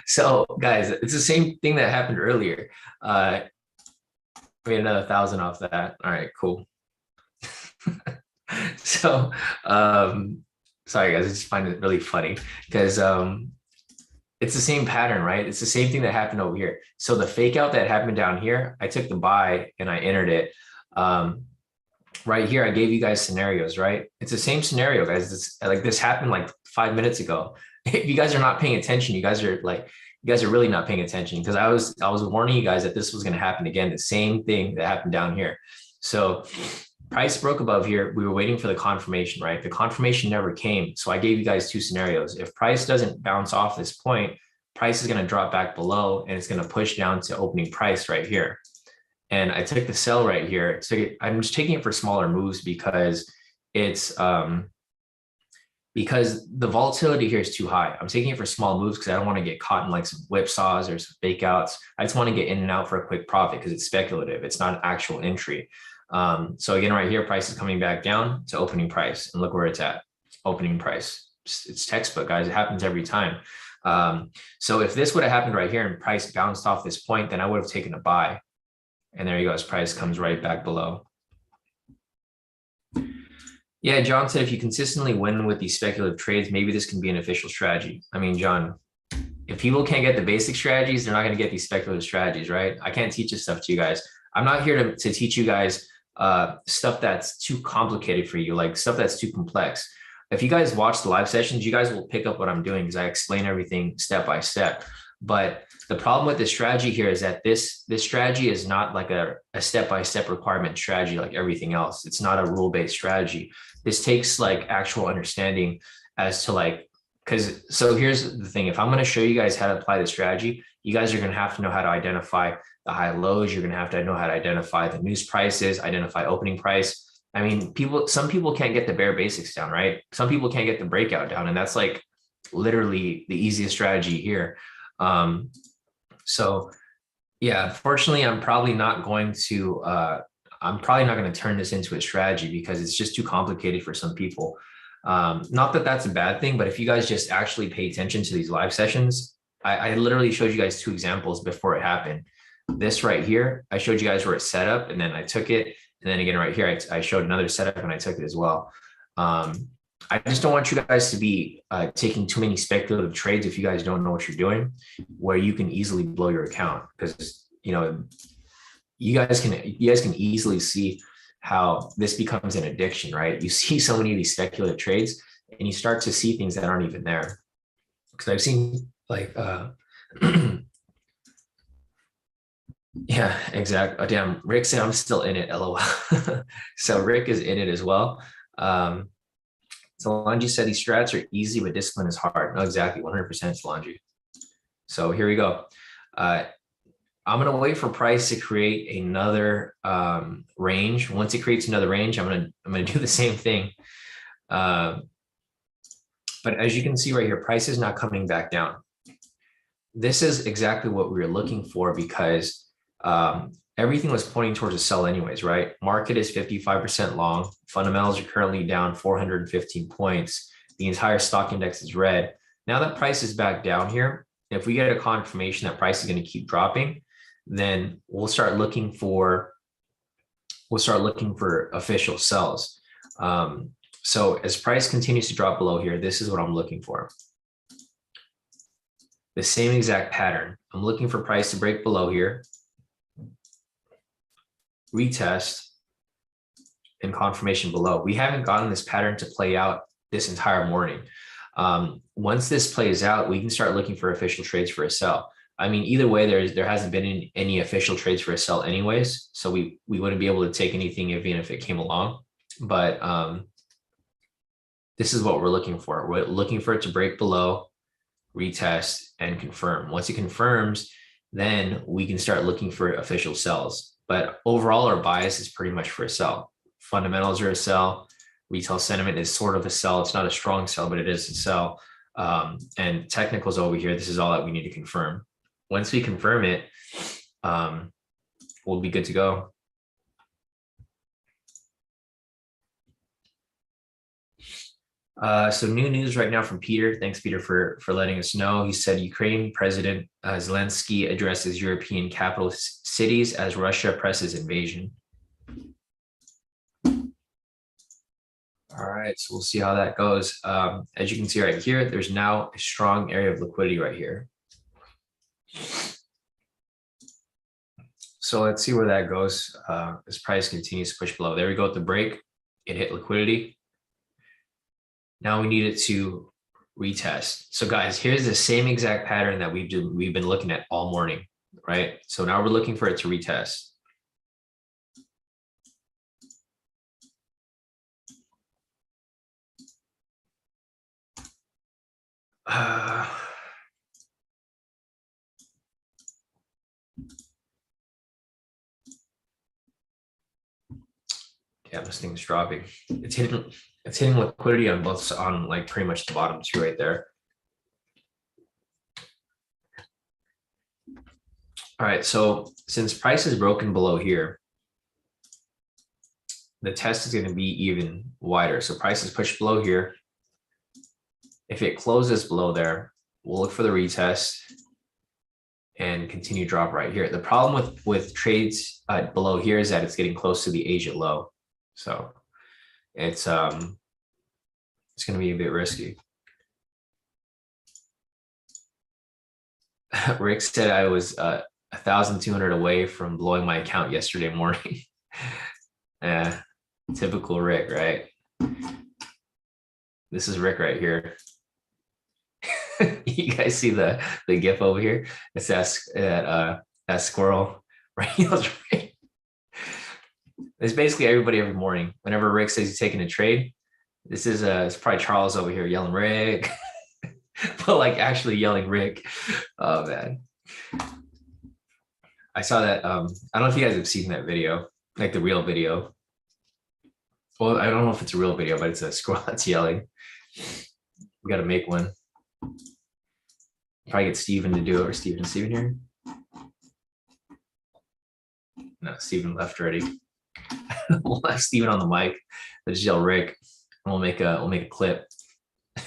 So guys, it's the same thing that happened earlier. Made another 1,000 off that. All right, cool. So sorry, guys. I just find it really funny because it's the same pattern, right? It's the same thing that happened over here. So the fake out that happened down here, I took the buy and I entered it. Right here, I gave you guys scenarios, right? It's the same scenario, guys. It's like this happened like 5 minutes ago. If you guys are not paying attention, you guys are really not paying attention because I was warning you guys that this was going to happen again. The same thing that happened down here. So price broke above here. We were waiting for the confirmation, right? The confirmation never came. So I gave you guys two scenarios. If price doesn't bounce off this point, price is going to drop back below and it's going to push down to opening price right here. And I took the sell right here. So I'm just taking it for smaller moves because it's because the volatility here is too high. I'm taking it for small moves because I don't want to get caught in like some whipsaws or some fake outs. I just want to get in and out for a quick profit because it's speculative. It's not an actual entry. So again, right here, price is coming back down to opening price, and look where it's at, opening price. It's textbook, guys. It happens every time. So if this would have happened right here and price bounced off this point, then I would have taken a buy. And there you go, as price comes right back below. Yeah, John said if you consistently win with these speculative trades, maybe this can be an official strategy. I mean, John, if people can't get the basic strategies, they're not going to get these speculative strategies, right? I can't teach this stuff to you guys. I'm not here to teach you guys stuff that's too complicated for you, like stuff that's too complex. If you guys watch the live sessions, you guys will pick up what I'm doing because I explain everything step by step. But the problem with this strategy here is that this strategy is not like a step-by-step requirement strategy like everything else. It's not a rule-based strategy. This takes like actual understanding as to like, so here's the thing. If I'm going to show you guys how to apply the strategy, you guys are going to have to know how to identify the high lows. You're going to have to know how to identify the news prices, identify opening price. I mean, some people can't get the bare basics down, right? Some people can't get the breakout down. And that's like literally the easiest strategy here. So yeah, unfortunately, I'm probably not going to turn this into a strategy because it's just too complicated for some people. Not that that's a bad thing, but if you guys just actually pay attention to these live sessions, I literally showed you guys 2 examples before it happened. This right here, I showed you guys where it's set up and then I took it. And then again, right here, I showed another setup and I took it as well. I just don't want you guys to be taking too many speculative trades if you guys don't know what you're doing, where you can easily blow your account because you guys can easily see how this becomes an addiction, right? You see so many of these speculative trades and you start to see things that aren't even there. Because I've seen like yeah, exactly. Oh, damn, Rick said I'm still in it, LOL. So Rick is in it as well. Solange said these strats are easy, but discipline is hard. No, exactly, 100% Solange. So here we go. I'm going to wait for price to create another range. Once it creates another range, I'm going to do the same thing. But as you can see right here, price is not coming back down. This is exactly what we were looking for because everything was pointing towards a sell anyways, right? Market is 55% long. Fundamentals are currently down 415 points. The entire stock index is red. Now that price is back down here, if we get a confirmation that price is going to keep dropping, then we'll start looking for official sells. So as price continues to drop below here, this is what I'm looking for. The same exact pattern. I'm looking for price to break below here, retest, and confirmation below. We haven't gotten this pattern to play out this entire morning. Once this plays out, we can start looking for official trades for a sell. I mean, either way, there hasn't been any official trades for a sell anyways, so we wouldn't be able to take anything even if it came along. But this is what we're looking for. We're looking for it to break below, retest, and confirm. Once it confirms, then we can start looking for official sells. But overall, our bias is pretty much for a sell. Fundamentals are a sell. Retail sentiment is sort of a sell. It's not a strong sell, but it is a sell. And technicals over here, this is all that we need to confirm. Once we confirm it, we'll be good to go. So new news right now from Peter. Thanks, Peter, for letting us know. He said Ukrainian President Zelensky addresses European capital cities as Russia presses invasion. All right, so we'll see how that goes. As you can see right here, there's now a strong area of liquidity right here. So let's see where that goes as price continues to push below. There we go at the break. It hit liquidity. Now we need it to retest. So guys, here's the same exact pattern that we've been looking at all morning, right? So now we're looking for it to retest. Yeah, this thing's dropping. It's hitting liquidity on like pretty much the bottom two right there. All right, so since price is broken below here, the test is going to be even wider. So price is pushed below here. If it closes below there, we'll look for the retest and continue drop right here. The problem with trades below here is that it's getting close to the Asia low. So it's going to be a bit risky. Rick said I was 1,200 away from blowing my account yesterday morning. Typical Rick, right? This is Rick right here. You guys see the GIF over here? It's that squirrel, right? It's basically everybody every morning. Whenever Rick says he's taking a trade, this is it's probably Charles over here yelling Rick, but like actually yelling Rick. Oh man. I saw that. I don't know if you guys have seen that video, like the real video. Well, I don't know if it's a real video, but it's a squirrel that's yelling. We got to make one. Probably get Steven to do it, or Steven here. No, Steven left already. We'll have Steven on the mic. Let's yell Rick. And we'll make a clip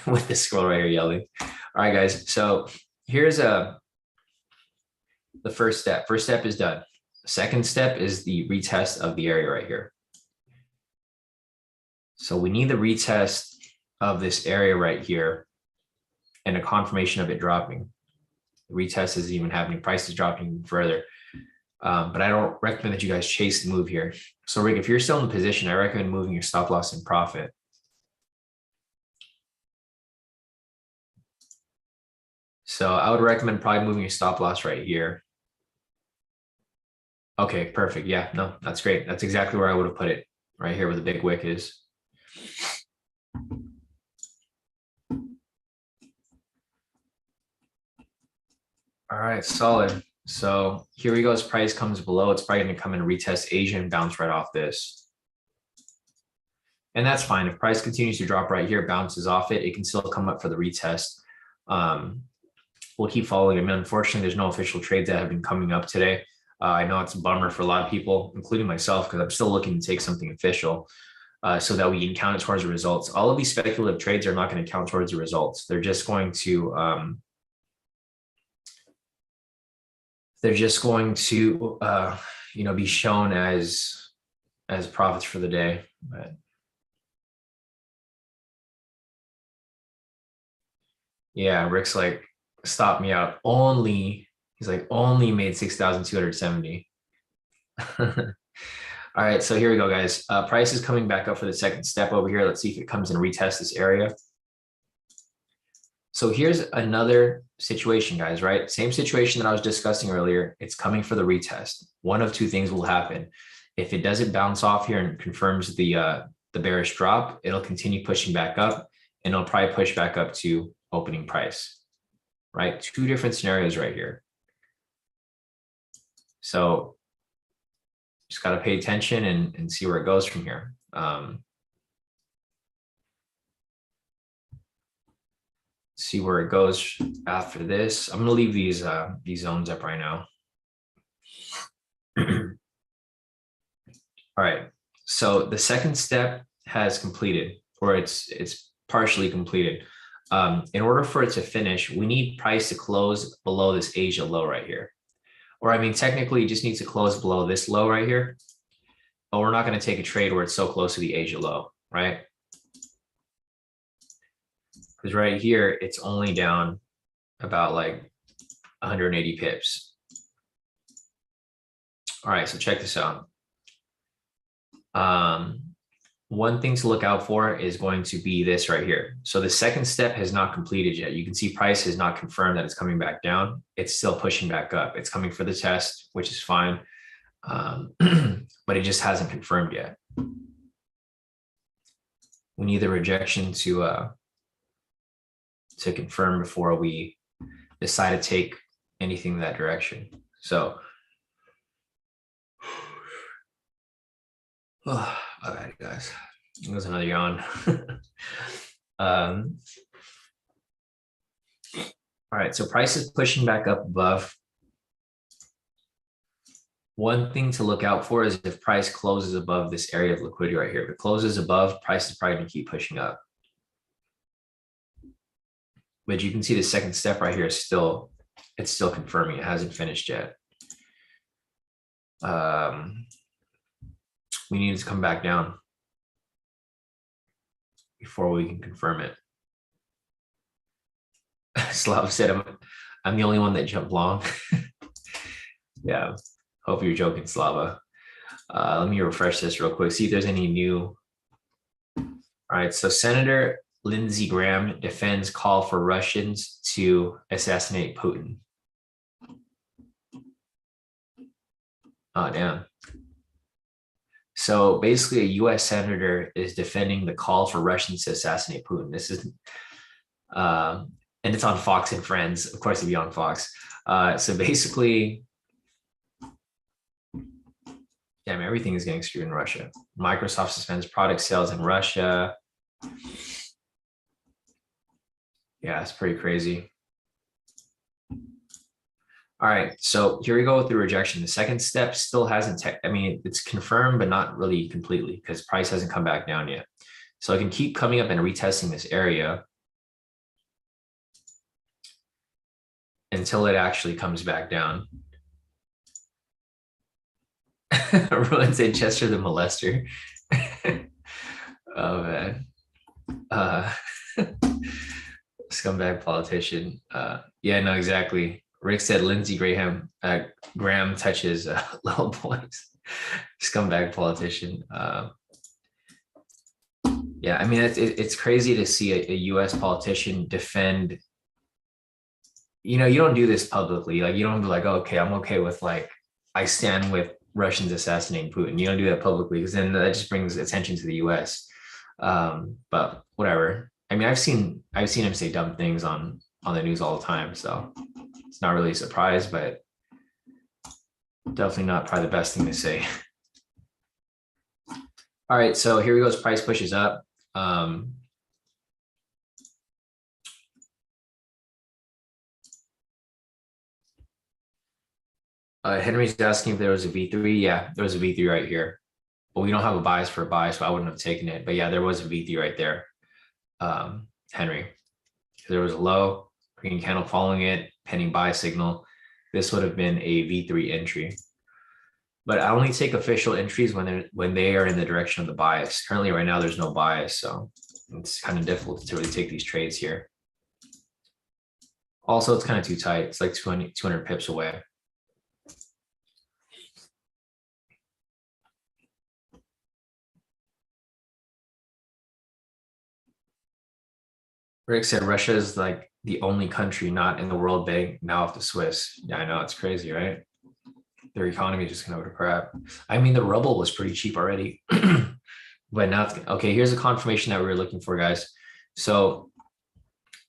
with this squirrel right here yelling. All right, guys. So here's the first step. First step is done. Second step is the retest of the area right here. So we need the retest of this area right here and a confirmation of it dropping. The retest isn't even happening. Price is dropping further. But I don't recommend that you guys chase the move here. So Rick, if you're still in the position, I recommend moving your stop loss and profit. So I would recommend probably moving your stop loss right here. Okay, perfect. Yeah, no, that's great. That's exactly where I would have put it, right here where the big wick is. All right, solid. So here we go. As price comes below, it's probably going to come and retest Asia and bounce right off this. And that's fine. If price continues to drop right here, bounces off it, it can still come up for the retest. We'll keep following. I mean, unfortunately, there's no official trades that have been coming up today. I know it's a bummer for a lot of people, including myself, because I'm still looking to take something official so that we can count it towards the results. All of these speculative trades are not going to count towards the results. They're just going to be shown as profits for the day. But yeah, Rick's like, stop me out. He's like, only made 6,270. All right, so here we go, guys. Price is coming back up for the second step over here. Let's see if it comes and retests this area. So here's another situation, guys, right? Same situation that I was discussing earlier. It's coming for the retest. One of two things will happen. If it doesn't bounce off here and confirms the bearish drop, it'll continue pushing back up, and it'll probably push back up to opening price, right? Two different scenarios right here. So just got to pay attention and see where it goes from here. See where it goes after this. I'm going to leave these zones up right now. All right. So the second step has completed, or it's partially completed. In order for it to finish, we need price to close below this Asia low right here. Or I mean, technically, it just needs to close below this low right here. But we're not going to take a trade where it's so close to the Asia low, right? Because right here, it's only down about like 180 pips. All right, so check this out. One thing to look out for is going to be this right here. So the second step has not completed yet. You can see price has not confirmed that it's coming back down. It's still pushing back up. It's coming for the test, which is fine. But it just hasn't confirmed yet. We need the rejection to confirm before we decide to take anything in that direction. So, oh, my bad, guys. It was another yawn. All right, so price is pushing back up above one thing to look out for is if price closes above this area of liquidity right here. If it closes above, price is probably going to keep pushing up. But you can see the second step right here is still, it's still confirming. It hasn't finished yet. We need to come back down before we can confirm it. Slav said, I'm the only one that jumped long. Yeah, hope you're joking, Slava. Let me refresh this real quick, see if there's any new. All right, so Senator Lindsey Graham defends call for Russians to assassinate Putin. Oh, damn. So basically, a US senator is defending the call for Russians to assassinate Putin. This is, and it's on Fox and Friends. Of course, it'd be on Fox. So basically, damn, everything is getting screwed in Russia. Microsoft suspends product sales in Russia. Yeah, it's pretty crazy. All right, so here we go with the rejection. The second step still hasn't, I mean, it's confirmed, but not really completely because price hasn't come back down yet. So I can keep coming up and retesting this area until it actually comes back down. Everyone said Chester the molester. Oh man. Scumbag politician. Yeah, no, exactly. Rick said Lindsey Graham touches little boys. Scumbag politician. Yeah, I mean, it's crazy to see a US politician defend. You know, you don't do this publicly. Like, you don't be like, oh, okay, I'm okay with, like, I stand with Russians assassinating Putin. You don't do that publicly because then that just brings attention to the US. But whatever. I mean, I've seen him say dumb things on the news all the time, so it's not really a surprise, but definitely not probably the best thing to say. All right, so here we go as price pushes up. Henry's asking if there was a V3. Yeah, there was a V3 right here. But we don't have a bias for a buy, so I wouldn't have taken it. But yeah, there was a V3 right there, Henry. There was a low, green candle following it, pending buy signal. This would have been a V3 entry. But I only take official entries when they are in the direction of the bias. Currently, right now, there's no bias, so it's kind of difficult to really take these trades here. Also, it's kind of too tight. It's like 200 pips away. Rick said Russia is like the only country not in the World Bank now of the Swiss. Yeah, I know, it's crazy, right? Their economy is just gonna go to crap. I mean, the ruble was pretty cheap already. But now, okay, here's a confirmation that we were looking for, guys. So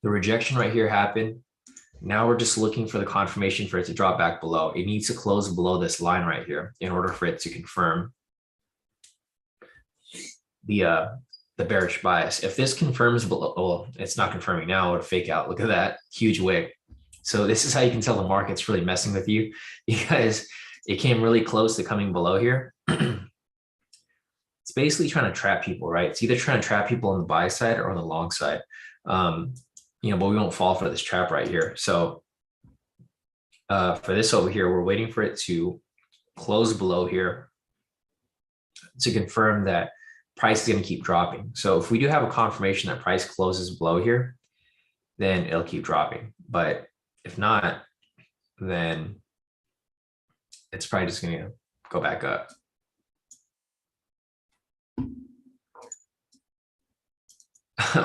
the rejection right here happened. Now we're just looking for the confirmation for it to drop back below. It needs to close below this line right here in order for it to confirm the bearish bias. If this confirms below, well, it's not confirming now, or fake out. Look at that huge wick. So this is how you can tell the market's really messing with you, because it came really close to coming below here. It's basically trying to trap people, right? It's either trying to trap people on the buy side or on the long side. You know, but we won't fall for this trap right here. So for this over here, we're waiting for it to close below here to confirm that price is going to keep dropping. So if we do have a confirmation that price closes below here, then it'll keep dropping. But if not, then it's probably just going to go back up.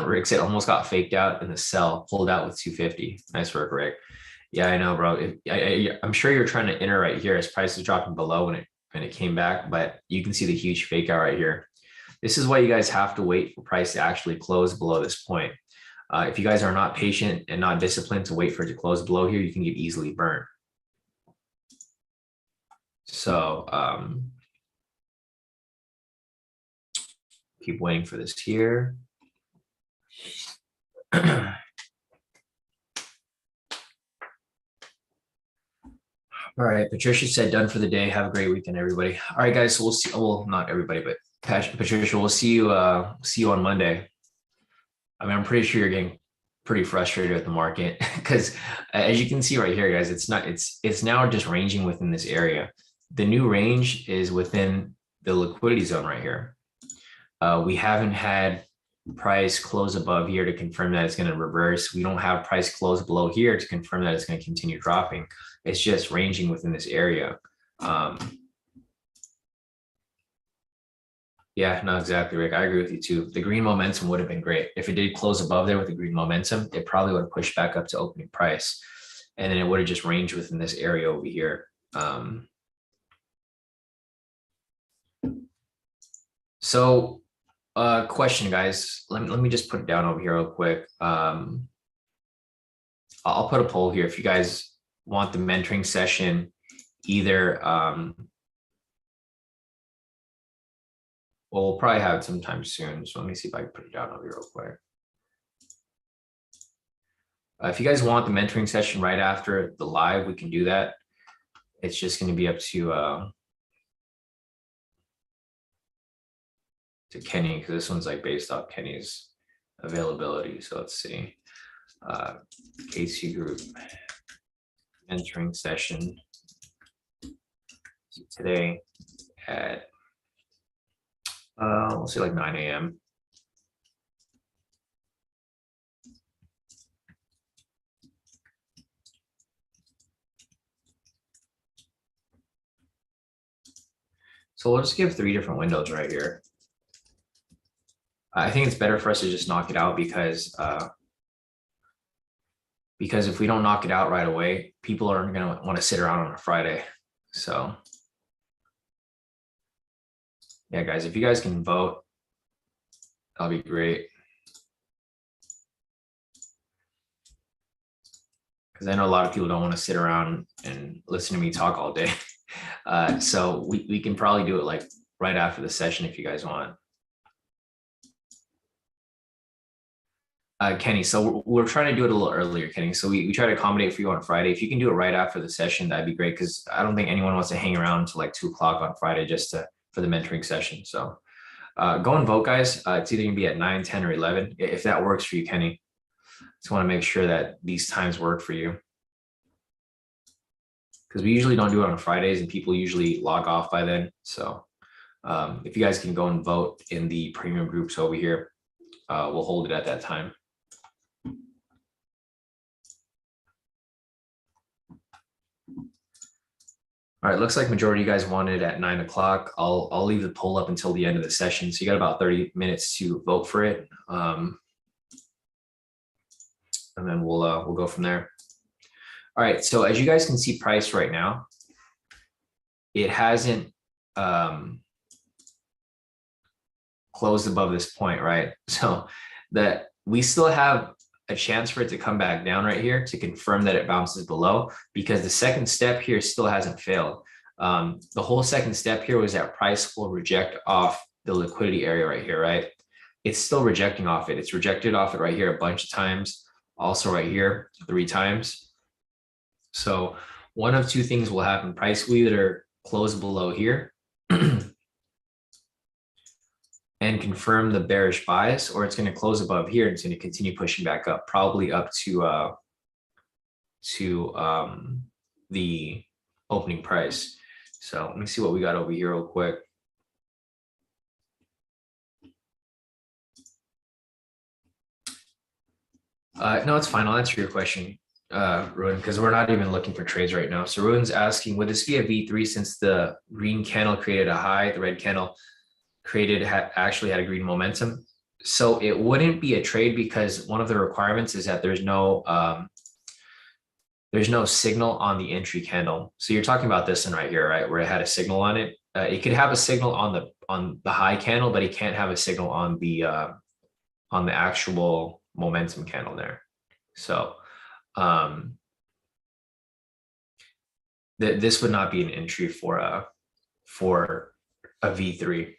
Rick said almost got faked out in the sell, pulled out with 250. Nice work, Rick. Yeah, I know, bro. I'm sure you're trying to enter right here as price is dropping below when it came back, but you can see the huge fake out right here. This is why you guys have to wait for price to actually close below this point. If you guys are not patient and not disciplined to wait for it to close below here, you can get easily burnt. So keep waiting for this here. All right, Patricia said done for the day. Have a great weekend, everybody. All right, guys. So we'll see. Well, not everybody, but Patricia, we'll see you. See you on Monday. I mean, I'm pretty sure you're getting pretty frustrated with the market because, as you can see right here, guys, it's not. It's now just ranging within this area. The new range is within the liquidity zone right here. We haven't had price close above here to confirm that it's going to reverse. We don't have price close below here to confirm that it's going to continue dropping. It's just ranging within this area. Yeah, no, exactly, Rick. I agree with you too. The green momentum would have been great. If it did close above there with the green momentum, it probably would have pushed back up to opening price. And then it would have just ranged within this area over here. So question, guys. Let me just put it down over here real quick. I'll put a poll here. If you guys want the mentoring session, either well, we'll probably have it sometime soon. So let me see if I can put it down over here real quick. If you guys want the mentoring session right after the live, we can do that. It's just going to be up to Kenny, because this one's like based off Kenny's availability. So let's see. KC group mentoring session today at we'll say like 9 a.m. So we'll just give 3 different windows right here. I think it's better for us to just knock it out because if we don't knock it out right away, people aren't going to want to sit around on a Friday. So yeah, guys, if you guys can vote, that'll be great. Because I know a lot of people don't want to sit around and listen to me talk all day. So we can probably do it like right after the session if you guys want. Kenny, so we're trying to do it a little earlier, Kenny. So we try to accommodate for you on Friday. If you can do it right after the session, that'd be great, because I don't think anyone wants to hang around until like 2 o'clock on Friday just for the mentoring session. So go and vote, guys. It's either gonna be at 9, 10, or 11. If that works for you, Kenny. Just want to make sure that these times work for you, because we usually don't do it on Fridays and people usually log off by then. So if you guys can go and vote in the premium groups over here, we'll hold it at that time. All right, looks like majority of you guys wanted at 9 o'clock. I'll leave the poll up until the end of the session. So you got about 30 minutes to vote for it. And then we'll go from there. All right, so as you guys can see price right now, it hasn't closed above this point, right? So that we still have a chance for it to come back down right here to confirm that it bounces below, because the second step here still hasn't failed. The whole second step here was that price will reject off the liquidity area right here, right? It's still rejecting off it. It's rejected off it right here a bunch of times. Also right here, 3 times. So one of 2 things will happen. Price will either close below here and confirm the bearish bias, or it's going to close above here and it's going to continue pushing back up, probably up to the opening price. So let me see what we got over here real quick. No, it's fine. I'll answer your question, Ruin, because we're not even looking for trades right now. So Ruin's asking, would this be a V3 since the green candle created a high, the red candle actually had a green momentum? So it wouldn't be a trade, because one of the requirements is that there's no signal on the entry candle. So you're talking about this one right here, right, where it had a signal on it. It could have a signal on the high candle, but it can't have a signal on the actual momentum candle there. So this would not be an entry for a V3.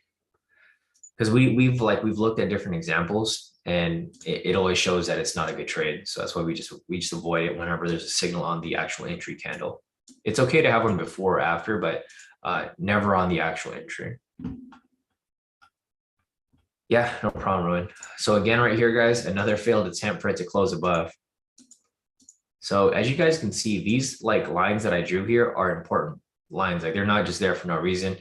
Because we've looked at different examples, and it always shows that it's not a good trade. So that's why we just avoid it whenever there's a signal on the actual entry candle. It's okay to have one before or after, but never on the actual entry. Yeah, no problem, Ruin. So again, right here, guys, another failed attempt for it to close above. So as you guys can see, these like lines that I drew here are important lines. Like they're not just there for no reason.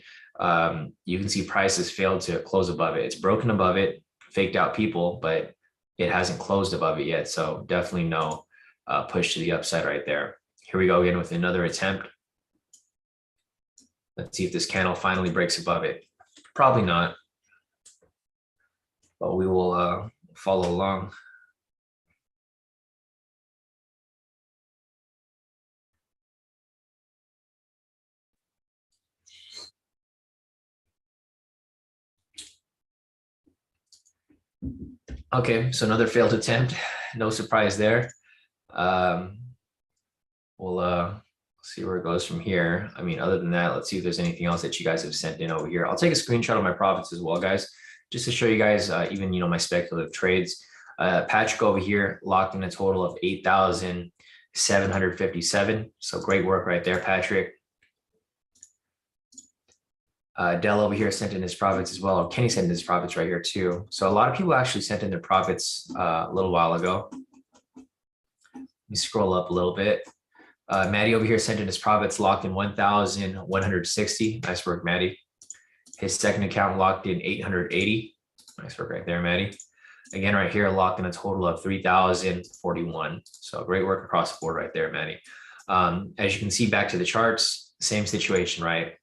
You can see price has failed to close above it. It's broken above it, faked out people, but it hasn't closed above it yet. So definitely no push to the upside right there. Here we go again with another attempt. Let's see if this candle finally breaks above it. Probably not, but we will follow along. Okay, so another failed attempt. No surprise there. We'll see where it goes from here. I mean, other than that, let's see if there's anything else that you guys have sent in over here. I'll take a screenshot of my profits as well, guys, just to show you guys even, my speculative trades. Patrick over here locked in a total of 8,757. So great work right there, Patrick. Dell over here sent in his profits as well. Kenny sent in his profits right here too. So a lot of people actually sent in their profits a little while ago. Let me scroll up a little bit. Maddie over here sent in his profits locked in 1,160. Nice work, Maddie. His second account locked in 880. Nice work right there, Maddie. Again, right here, locked in a total of 3,041. So great work across the board right there, Maddie. As you can see back to the charts, same situation, right?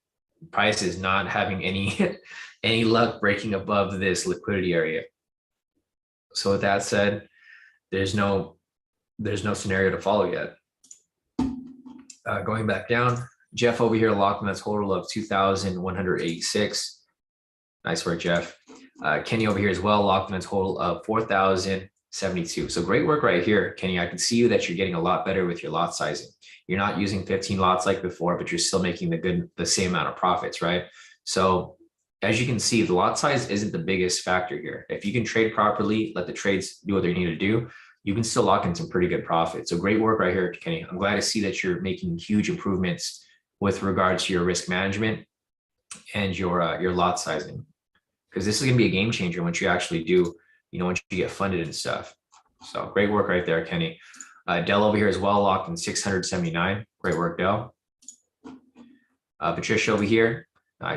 Price is not having any any luck breaking above this liquidity area. So with that said, there's no scenario to follow yet. Going back down, Jeff over here locked in a total of 2,186. Nice work, Jeff. Kenny over here as well locked in a total of 4,072. So great work right here, Kenny. I can see you that you're getting a lot better with your lot sizing. You're not using 15 lots like before, but you're still making the same amount of profits, right? So as you can see, the lot size isn't the biggest factor here. If you can trade properly, let the trades do what they need to do, you can still lock in some pretty good profit. So great work right here, Kenny. I'm glad to see that you're making huge improvements with regards to your risk management and your lot sizing, because this is going to be a game changer once you actually do, once you get funded and stuff. So great work right there, Kenny. Dell over here as well, locked in 679. Great work, Dell. Patricia over here,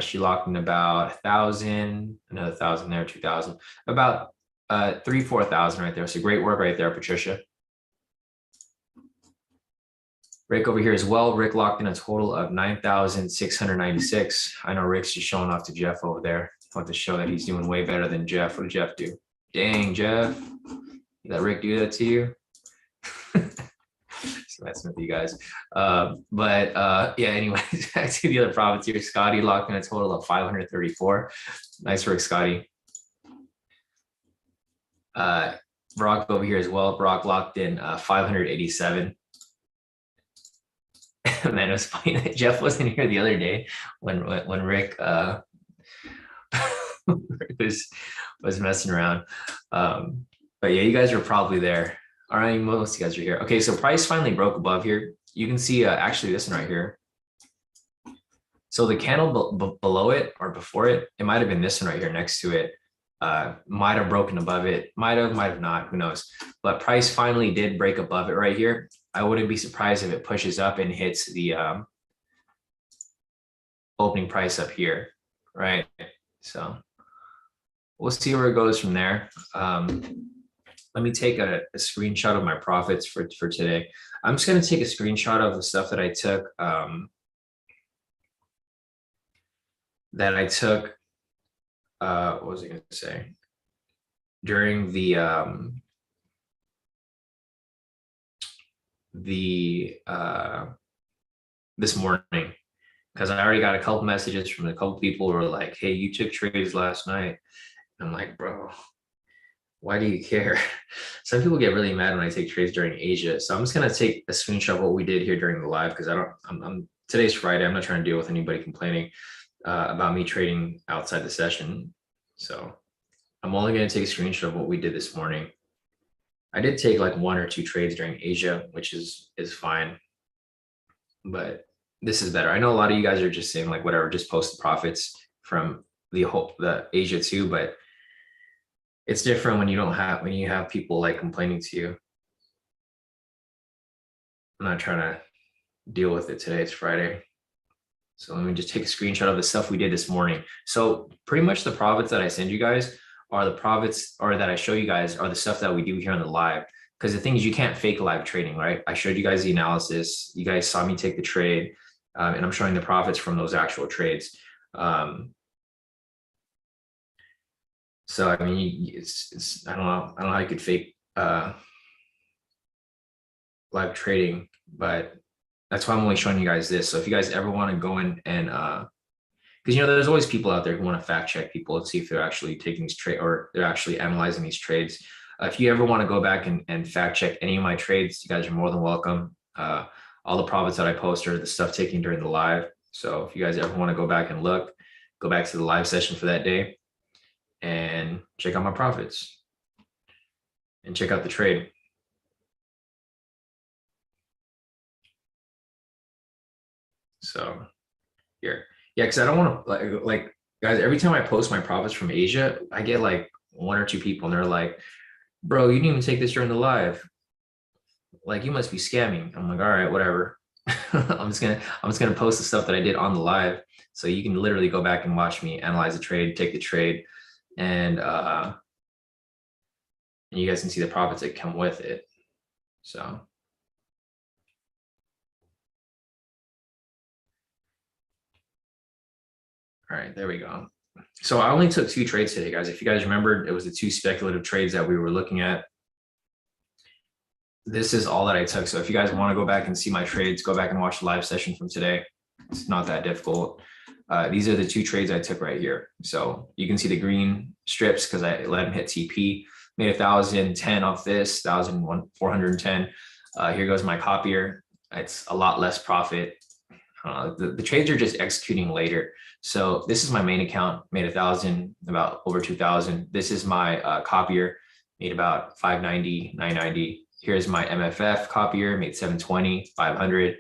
she locked in about 1,000, another 1,000 there, 2,000, about 4,000 right there. So great work right there, Patricia. Rick over here as well. Rick locked in a total of 9,696. I know Rick's just showing off to Jeff over there. I want to show that he's doing way better than Jeff. What did Jeff do? Dang, Jeff. Let Rick do that to you? So that's with you guys. Yeah, anyways, back to the other profits here. Scotty locked in a total of 534. Nice work, Scotty. Brock over here as well. Brock locked in 587. Man, it was funny that Jeff wasn't here the other day when Rick was messing around. But yeah, you guys are probably there. All right, most of you guys are here. Okay, so price finally broke above here. You can see actually this one right here. So the candle below it or before it, it might have been this one right here next to it. Might have broken above it, might have not, who knows. But price finally did break above it right here. I wouldn't be surprised if it pushes up and hits the opening price up here, right? So we'll see where it goes from there. Let me take a screenshot of my profits for today. I'm just going to take a screenshot of the stuff that I took. What was I going to say? During this morning, because I already got a couple messages from a couple people who were like, "Hey, you took trades last night." I'm like, bro, why do you care? Some people get really mad when I take trades during Asia. So I'm just going to take a screenshot of what we did here during the live, because today's Friday. I'm not trying to deal with anybody complaining about me trading outside the session. So I'm only going to take a screenshot of what we did this morning. I did take like 1 or 2 trades during Asia, which is fine. But this is better. I know a lot of you guys are just saying like, whatever, just post the profits from the Asia too, but it's different when when you have people like complaining to you. I'm not trying to deal with it today. It's Friday. So let me just take a screenshot of the stuff we did this morning. So pretty much the profits that I send you guys are the profits, or that I show you guys are the stuff that we do here on the live. Because the thing is, you can't fake live trading, right? I showed you guys the analysis. You guys saw me take the trade, and I'm showing the profits from those actual trades. So I mean, it's I don't know how you could fake live trading, but that's why I'm only showing you guys this. So if you guys ever want to go in and because there's always people out there who want to fact check people and see if they're actually taking these trade or they're actually analyzing these trades. If you ever want to go back and fact check any of my trades, you guys are more than welcome. All the profits that I post are the stuff taken during the live. So if you guys ever want to go back and look, go back to the live session for that day and check out my profits and check out the trade. So here, yeah, because I don't want to like guys, every time I post my profits from Asia, I get like 1 or 2 people and they're like, bro, you didn't even take this during the live. Like, you must be scamming. I'm like, all right, whatever. I'm just gonna post the stuff that I did on the live. So you can literally go back and watch me analyze the trade, take the trade, and you guys can see the profits that come with it. So all right, there we go. So I only took 2 trades today, guys. If you guys remember, it was the 2 speculative trades that we were looking at. This is all that I took. So if you guys want to go back and see my trades, go back and watch the live session from today. It's not that difficult. These are the 2 trades I took right here. So you can see the green strips because I let him hit TP, made 1,010 off this, 1,410. Here goes my copier. It's a lot less profit. The trades are just executing later. So this is my main account, made 1,000, about over 2,000. This is my copier, made about 590, 990. Here's my MFF copier, made 720, 500.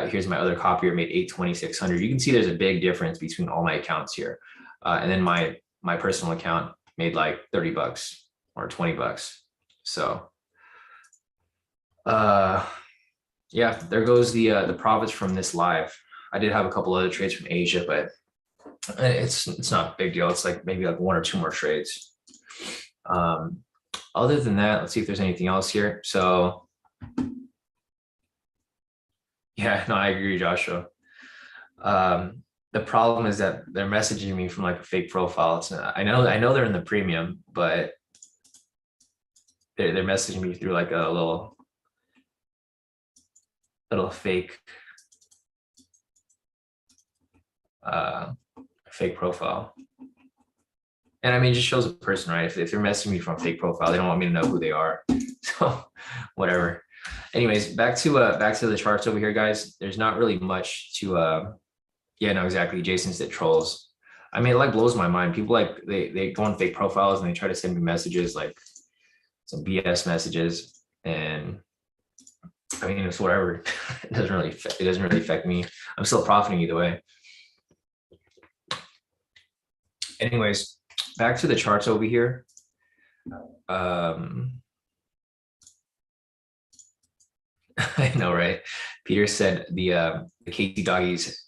Here's my other copier, made 820, 600. You can see there's a big difference between all my accounts here. And then my personal account made like 30 bucks or 20 bucks. So yeah, there goes the profits from this live. I did have a couple other trades from Asia, but it's not a big deal. It's like maybe like 1 or 2 more trades. Other than that, let's see if there's anything else here. So yeah, no, I agree, Joshua. The problem is that they're messaging me from like a fake profile. It's not, I know they're in the premium, but they're messaging me through like a little fake fake profile. And I mean, it just shows a person, right? If they're messaging me from a fake profile, they don't want me to know who they are. So whatever. Anyways, back to the charts over here, guys. There's not really much to yeah, no, exactly. Jason's that trolls. I mean, it like blows my mind. People like they go on fake profiles and they try to send me messages, like some BS messages. And I mean, it's whatever. It doesn't really affect me. I'm still profiting either way. Anyways, back to the charts over here. I know, right? Peter said the KT doggies,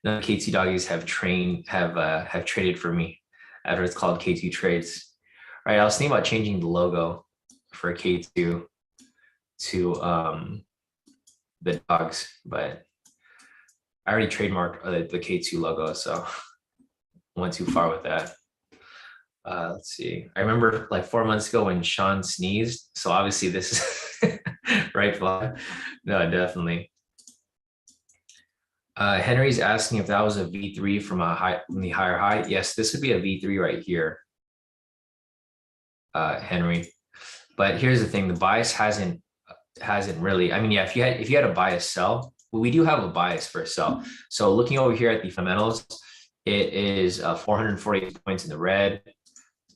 none of KT doggies have traded for me after it's called K2 trades. All right, I was thinking about changing the logo for K2 to the dogs, but I already trademarked the K2 logo, so went too far with that. Let's see. I remember like 4 months ago when Sean sneezed. So obviously this is right. No, definitely. Henry's asking if that was a V3 from the higher high. Yes, this would be a V3 right here, Henry. But here's the thing: the bias hasn't really. I mean, yeah, if you had a bias sell, well, we do have a bias for a sell. So looking over here at the fundamentals, it is 440 points in the red.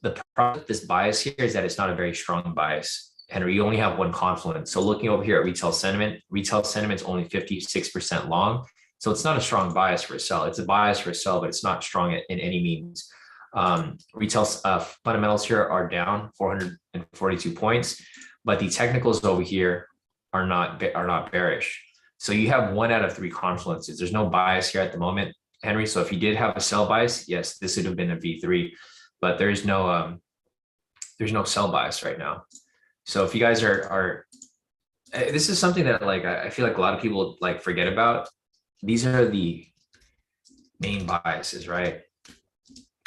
The problem with this bias here is that it's not a very strong bias. Henry, you only have one confluence. So looking over here at retail sentiment is only 56% long So it's not a strong bias for a sell. It's a bias for a sell, but it's not strong in any means. Retail fundamentals here are down 442 points, but the technicals over here are not bearish. So you have 1 out of 3 confluences. There's no bias here at the moment, Henry. So if you did have a sell bias, yes, this would have been a V3, but there's no sell bias right now. So if you guys are this is something that like I feel like a lot of people like forget about. These are the main biases, right?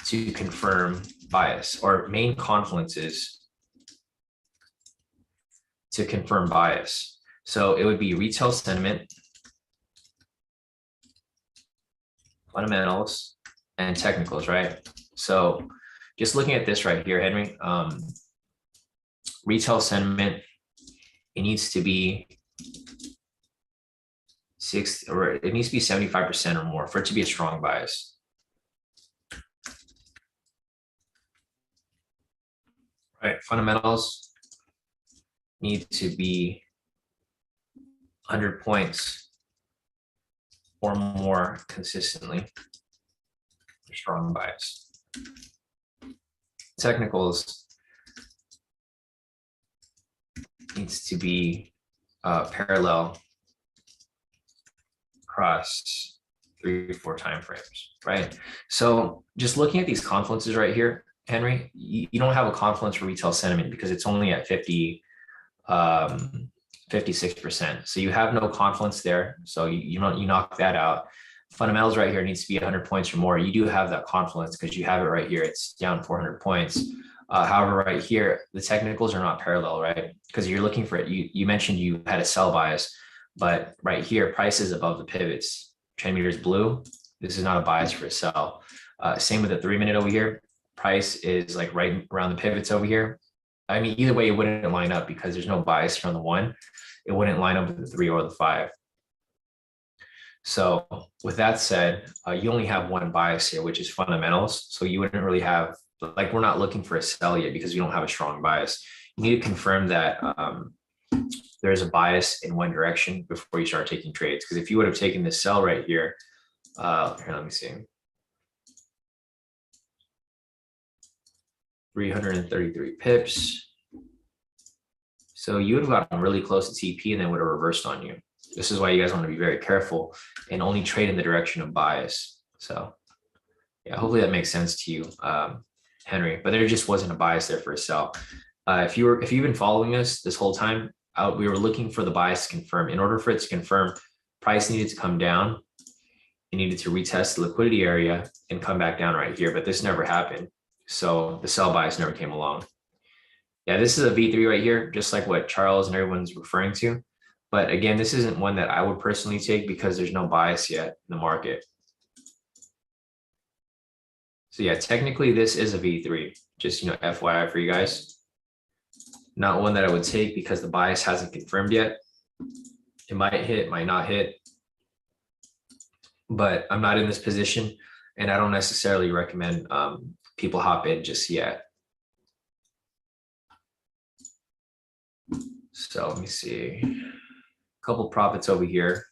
To confirm bias, or main confluences to confirm bias. So it would be retail sentiment, fundamentals, and technicals, right? So just looking at this right here, Henry, retail sentiment, it needs to be 75% or more for it to be a strong bias. Right, fundamentals need to be 100 points or more consistently for strong bias. Technicals needs to be parallel across 3 or 4 time frames, right? So just looking at these confluences right here, Henry, you don't have a confluence for retail sentiment because it's only at 56%. So you have no confluence there. So you knock that out. Fundamentals right here needs to be 100 points or more. You do have that confluence because you have it right here. It's down 400 points. However, right here, the technicals are not parallel, right? Because you're looking for it. You mentioned you had a sell bias, but right here, price is above the pivots. Trend meter is blue. This is not a bias for a sell. Same with the 3-minute over here. Price is like right around the pivots over here. I mean, either way, it wouldn't line up because there's no bias from the 1. It wouldn't line up with the 3 or the 5. So with that said, you only have one bias here, which is fundamentals. So you wouldn't really have, like, we're not looking for a sell yet because we don't have a strong bias. You need to confirm that there's a bias in one direction before you start taking trades. Because if you would have taken this sell right here, here, let me see. 333 pips. So you would have gotten really close to TP and then would have reversed on you. This is why you guys want to be very careful and only trade in the direction of bias. So yeah, hopefully that makes sense to you, Henry, but there just wasn't a bias there for a sell. If you've been following us this whole time, we were looking for the bias to confirm. In order for it to confirm, price needed to come down. It needed to retest the liquidity area and come back down right here, but this never happened. So the sell bias never came along. Yeah, this is a V3 right here, just like what Charles and everyone's referring to. But again, this isn't one that I would personally take because there's no bias yet in the market. So yeah, technically this is a V3, just, FYI for you guys. Not one that I would take because the bias hasn't confirmed yet. It might hit, might not hit. But I'm not in this position and I don't necessarily recommend people hop in just yet. So let me see. A couple profits over here.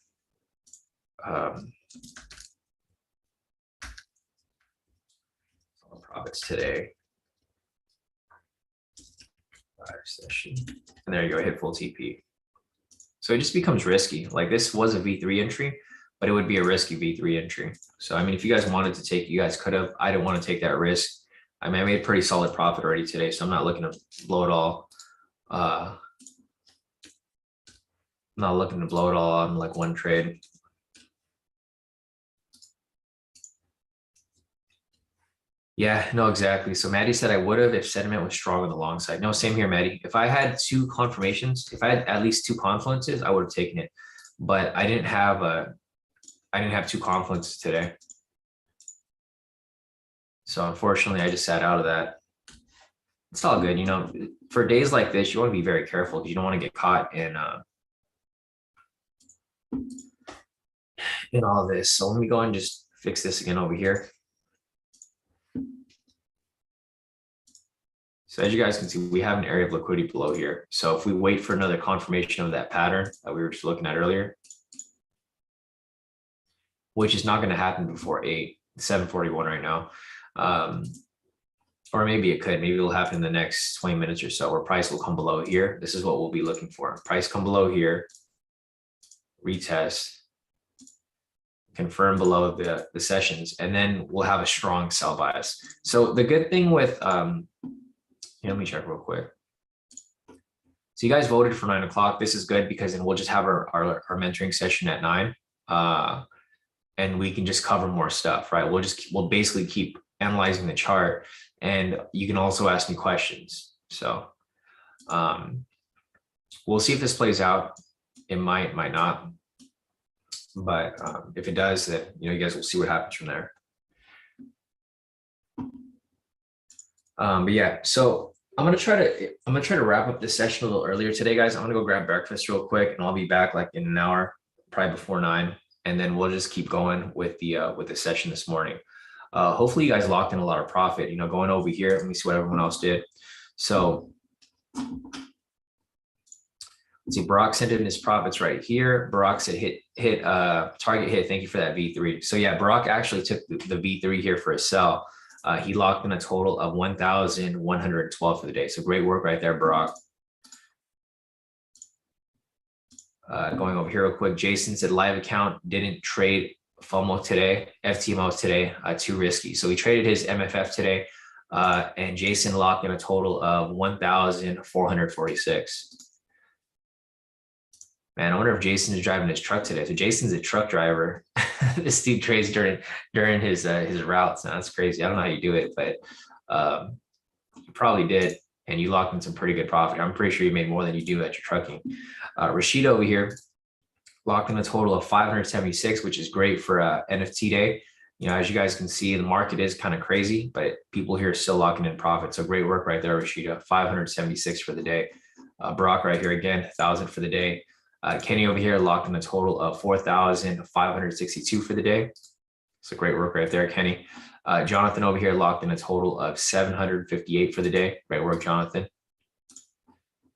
Profits today. Session. And there you go, hit full TP. So it just becomes risky. Like this was a V3 entry, but it would be a risky V3 entry. So I mean, if you guys wanted to take, you guys could have. I didn't want to take that risk. I mean, I made a pretty solid profit already today, so I'm not looking to blow it all. I'm not looking to blow it all on like one trade. Yeah, no, exactly. So Maddie said I would have if sentiment was strong on the long side. No, same here, Maddie. If I had 2 confirmations, if I had at least 2 confluences, I would have taken it. But I didn't have 2 confluences today. So unfortunately, I just sat out of that. It's all good, for days like this, you want to be very careful because you don't want to get caught in all this. So let me go and just fix this again over here. So as you guys can see, we have an area of liquidity below here. So if we wait for another confirmation of that pattern that we were just looking at earlier, which is not going to happen before 7:41 right now. Or maybe it could. Maybe it'll happen in the next 20 minutes or so, where price will come below here. This is what we'll be looking for. Price come below here, retest, confirm below the sessions, and then we'll have a strong sell bias. So the good thing with, let me check real quick. So you guys voted for 9 o'clock. This is good because then we'll just have our mentoring session at 9. And we can just cover more stuff, right? We'll basically keep analyzing the chart, and you can also ask me questions. So we'll see if this plays out. It might not, but if it does, then you guys will see what happens from there. But yeah, so I'm gonna try to wrap up this session a little earlier today, guys. I'm gonna go grab breakfast real quick, and I'll be back like in an hour, probably before 9, and then we'll just keep going with the session this morning. Hopefully you guys locked in a lot of profit. Going over here, let me see what everyone else did. So let's see, Barack sent in his profits right here. Barack said hit target hit. Thank you for that V3. So yeah, Barack actually took the V3 here for a sell. He locked in a total of 1,112 for the day. So great work right there, Barack. Going over here real quick, Jason said live account didn't trade FOMO today, FTMO today, too risky. So he traded his MFF today, and Jason locked in a total of 1,446. Man, I wonder if Jason is driving his truck today. So Jason's a truck driver. This dude trades during his routes. Now, that's crazy. I don't know how you do it, but you probably did, and you locked in some pretty good profit. I'm pretty sure you made more than you do at your trucking. Rashid over here locked in a total of 576, which is great for NFT day. As you guys can see, the market is kind of crazy, but people here are still locking in profit. So great work right there, Rashida. 576 for the day. Barack right here again, 1,000 for the day. Kenny over here locked in a total of 4,562 for the day. So great work right there, Kenny. Jonathan over here locked in a total of 758 for the day. Great work, Jonathan.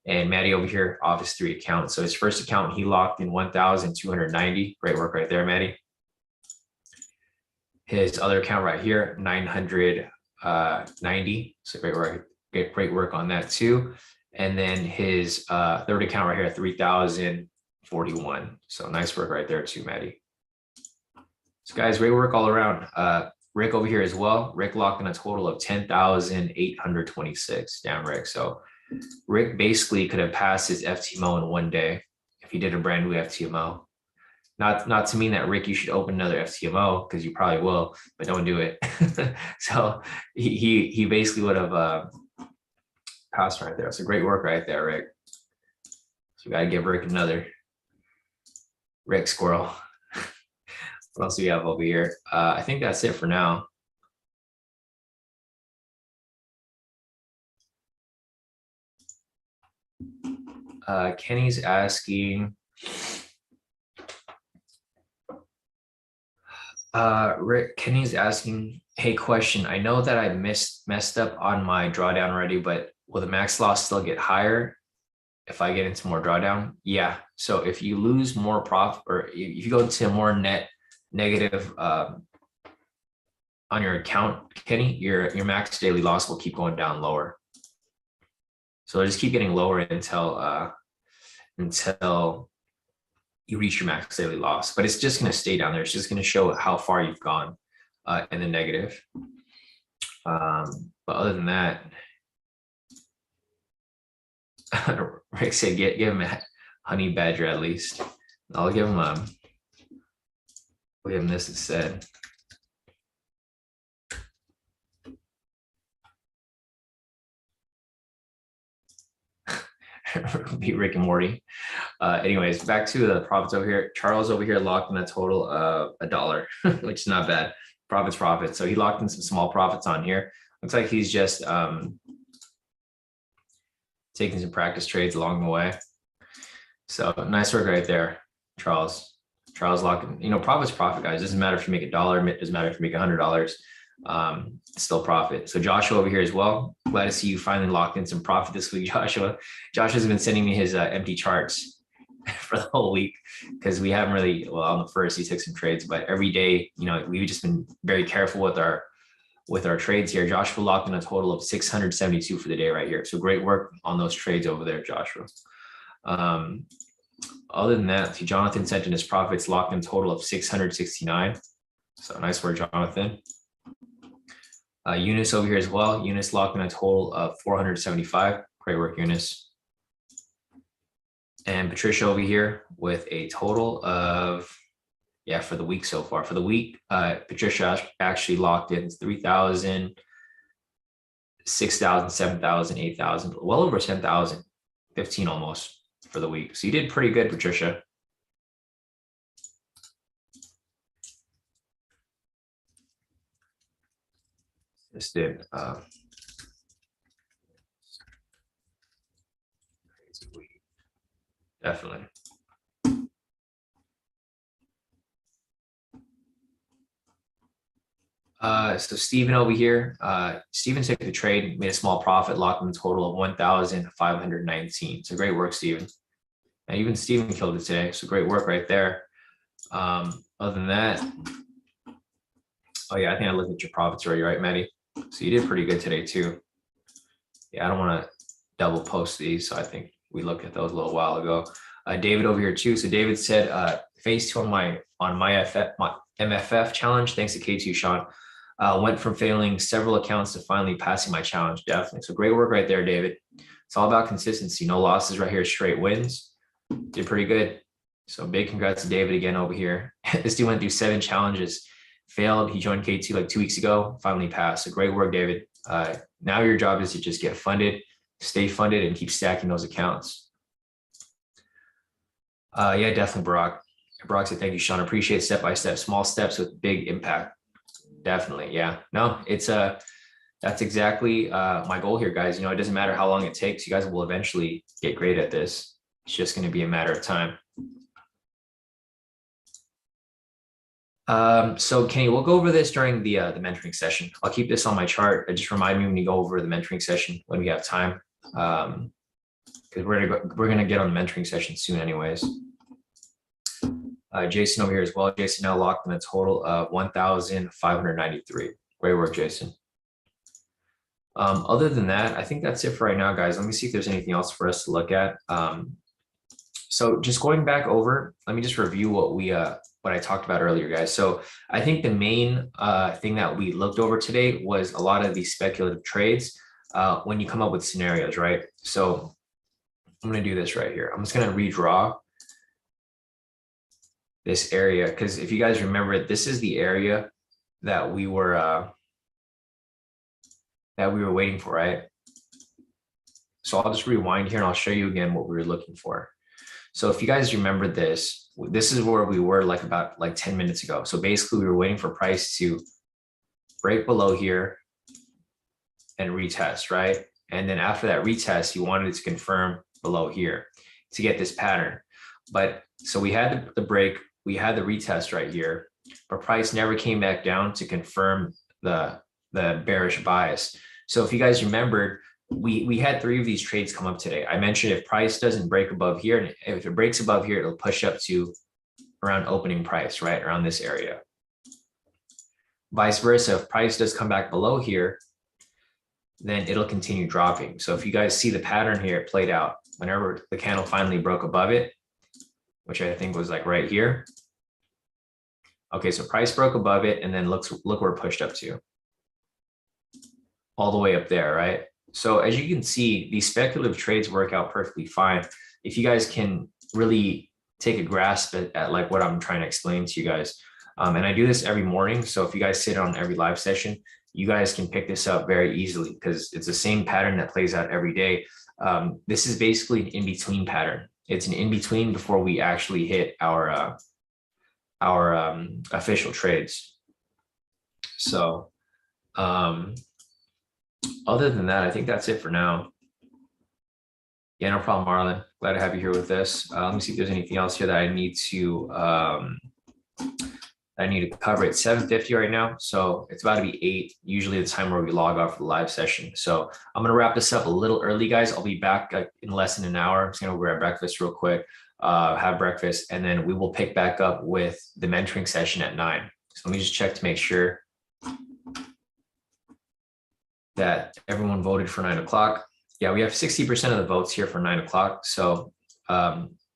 And Maddie over here, Office 3 account. So his first account, he locked in 1,290. Great work right there, Maddie. His other account right here, 990. So great work on that too. And then his third account right here, 3,041. So nice work right there too, Maddie. So guys, great work all around. Rick over here as well. Rick locked in a total of 10,826. Damn, Rick. So Rick basically could have passed his FTMO in one day if he did a brand new FTMO. Not to mean that, Rick, you should open another FTMO, because you probably will, but don't do it. So he basically would have passed right there. So great work right there, Rick. So we got to give Rick another. Rick Squirrel. What else do we have over here? I think that's it for now. Kenny's asking, Kenny's asking, hey, question. I know that I messed up on my drawdown already, but will the max loss still get higher if I get into more drawdown? Yeah. So if you lose more profit, or if you go into more net negative on your account, Kenny, your max daily loss will keep going down lower. So just keep getting lower until you reach your max daily loss. But it's just going to stay down there. It's just going to show how far you've gone in the negative. But other than that, Rick said, give him a honey badger at least. I'll give him this instead. Be Rick and Morty. Anyways, back to the profits over here. Charles over here locked in a total of $1, which is not bad. Profit. So he locked in some small profits on here. Looks like he's just taking some practice trades along the way. So nice work right there, Charles. Charles locking, profit's profit, guys. Doesn't matter if you make $1, it doesn't matter if you make $100. It's still profit. So Joshua over here as well. Glad to see you finally locked in some profit this week, Joshua. Josh has been sending me his empty charts. for the whole week because we haven't really, well, on the first he took some trades, but every day, you know, we've just been very careful with our trades here. Joshua locked in a total of 672 for the day right here. So great work on those trades over there, Joshua. Other than that, Jonathan sent in his profits, locked in a total of 669. So nice work, Jonathan. Eunice over here as well. Eunice locked in a total of 475. Great work, Eunice. And Patricia over here with a total of, yeah, for the week so far. For the week, Patricia actually locked in 3,000, 6,000, 7,000, 8,000, well over 10,000, 15 almost for the week. So you did pretty good, Patricia. This did. Definitely. So Steven over here, Steven took the trade, made a small profit, locked in a total of 1,519. So great work, Steven. And even Steven killed it today. So great work right there. Other than that, oh yeah, I think I looked at your profits already, right, Maddie? So you did pretty good today too. Yeah, I don't want to double post these. So I think we looked at those a little while ago. David over here too. So David said, phase 2 on my MFF challenge. Thanks to K2, Sean. Went from failing several accounts to finally passing my challenge. Definitely. So great work right there, David. It's all about consistency. No losses right here. Straight wins. Did pretty good. So big congrats to David again over here. This dude went through 7 challenges, failed. He joined K2 like 2 weeks ago, finally passed. So great work, David. Now your job is to just get funded, stay funded, and keep stacking those accounts. Yeah, definitely, Barack. Barack said, thank you, Sean. Appreciate step-by-step, small steps with big impact. Definitely. Yeah, no, it's that's exactly my goal here, guys. You know, it doesn't matter how long it takes. You guys will eventually get great at this. It's just going to be a matter of time. So Kenny, we'll go over this during the mentoring session. I'll keep this on my chart. Just remind me when you go over the mentoring session when we have time. Because we're gonna get on the mentoring session soon anyways. Jason over here as well. Jason now locked in a total of 1,593. Great work, Jason. Other than that, I think that's it for right now, guys. Let me see if there's anything else for us to look at. So just going back over, let me just review what I talked about earlier, guys. So I think the main thing that we looked over today was a lot of these speculative trades when you come up with scenarios, right? So I'm going to do this right here. I'm just going to redraw this area because if you guys remember, this is the area that we were waiting for, right? So I'll just rewind here and I'll show you again what we were looking for. So if you guys remember this is where we were about 10 minutes ago. So basically we were waiting for price to break below here and retest, right? And then after that retest, you wanted it to confirm below here to get this pattern. But so we had the break, we had the retest right here, but price never came back down to confirm the bearish bias. So if you guys remembered, we had 3 of these trades come up today. I mentioned if price doesn't break above here, and if it breaks above here, it'll push up to around opening price, right around this area. Vice versa, if price does come back below here, then it'll continue dropping. So if you guys see the pattern here, it played out whenever the candle finally broke above it, which I think was like right here. Okay, so price broke above it, and then look where it pushed up to. All the way up there, right? So as you can see, these speculative trades work out perfectly fine. If you guys can really take a grasp at like what I'm trying to explain to you guys. And I do this every morning. So if you guys sit on every live session, you guys can pick this up very easily because it's the same pattern that plays out every day. This is basically an in-between pattern. It's an in-between before we actually hit our official trades. So other than that, I think that's it for now. Yeah, no problem, Marlon. Glad to have you here with us. Let me see if there's anything else here that I need to cover. It's 7:50 right now, so it's about to be 8, usually the time where we log off the live session. So I'm gonna wrap this up a little early, guys. I'll be back in less than an hour. I'm just gonna grab breakfast real quick. have breakfast, and then we will pick back up with the mentoring session at 9. So let me just check to make sure that everyone voted for 9 o'clock. Yeah, we have 60% of the votes here for 9 o'clock. So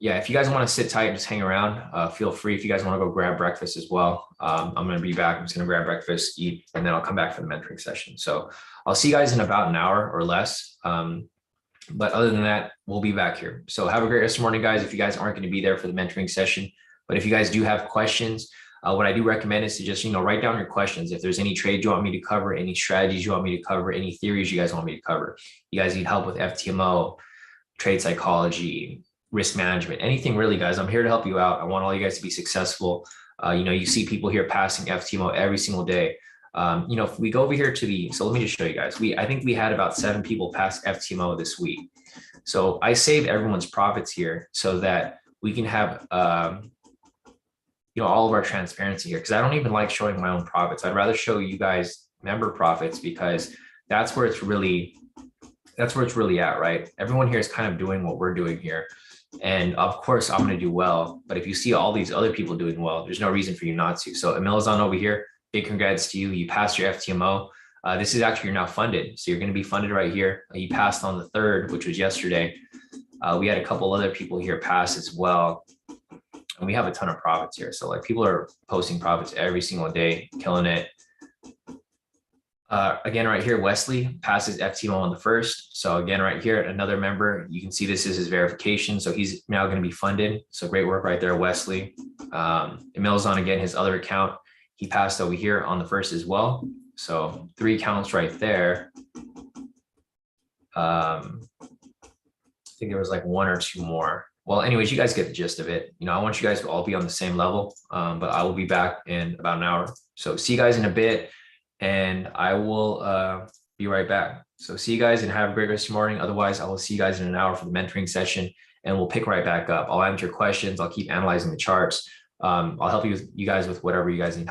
yeah, if you guys want to sit tight and just hang around, feel free. If you guys want to go grab breakfast as well, I'm going to be back. I'm just going to grab breakfast, eat, and then I'll come back for the mentoring session. So I'll see you guys in about an hour or less. But other than that, we'll be back here. So have a great rest of the morning, guys. If you guys aren't going to be there for the mentoring session, but if you guys do have questions, what I do recommend is to just, write down your questions. If there's any trades you want me to cover, any strategies you want me to cover, any theories you guys want me to cover, you guys need help with FTMO, trade psychology, risk management, anything really, guys, I'm here to help you out. I want all you guys to be successful. You see people here passing FTMO every single day. If we go over here to so let me just show you guys. I think we had about 7 people pass FTMO this week. So I saved everyone's profits here so that we can have, all of our transparency here, because I don't even like showing my own profits. I'd rather show you guys member profits, because that's where it's really at, right? Everyone here is kind of doing what we're doing here. And of course, I'm going to do well. But if you see all these other people doing well, there's no reason for you not to. So Emil's on over here. Big congrats to you. You passed your FTMO. This is actually, you're now funded. So you're going to be funded right here. You passed on the 3rd, which was yesterday. We had a couple other people here pass as well. And we have a ton of profits here. So like, people are posting profits every single day, killing it. Again, right here, Wesley passes FTMO on the 1st. So again, right here, another member, you can see this is his verification. So he's now going to be funded. So great work right there, Wesley. Emil's on, again, his other account. He passed over here on the 1st as well. So 3 accounts right there. I think there was like 1 or 2 more. Well, anyways, you guys get the gist of it. I want you guys to all be on the same level, but I will be back in about an hour. So see you guys in a bit, and I will be right back. So see you guys and have a great rest of your morning. Otherwise, I will see you guys in an hour for the mentoring session, and we'll pick right back up. I'll answer your questions. I'll keep analyzing the charts. I'll help you guys with whatever you guys need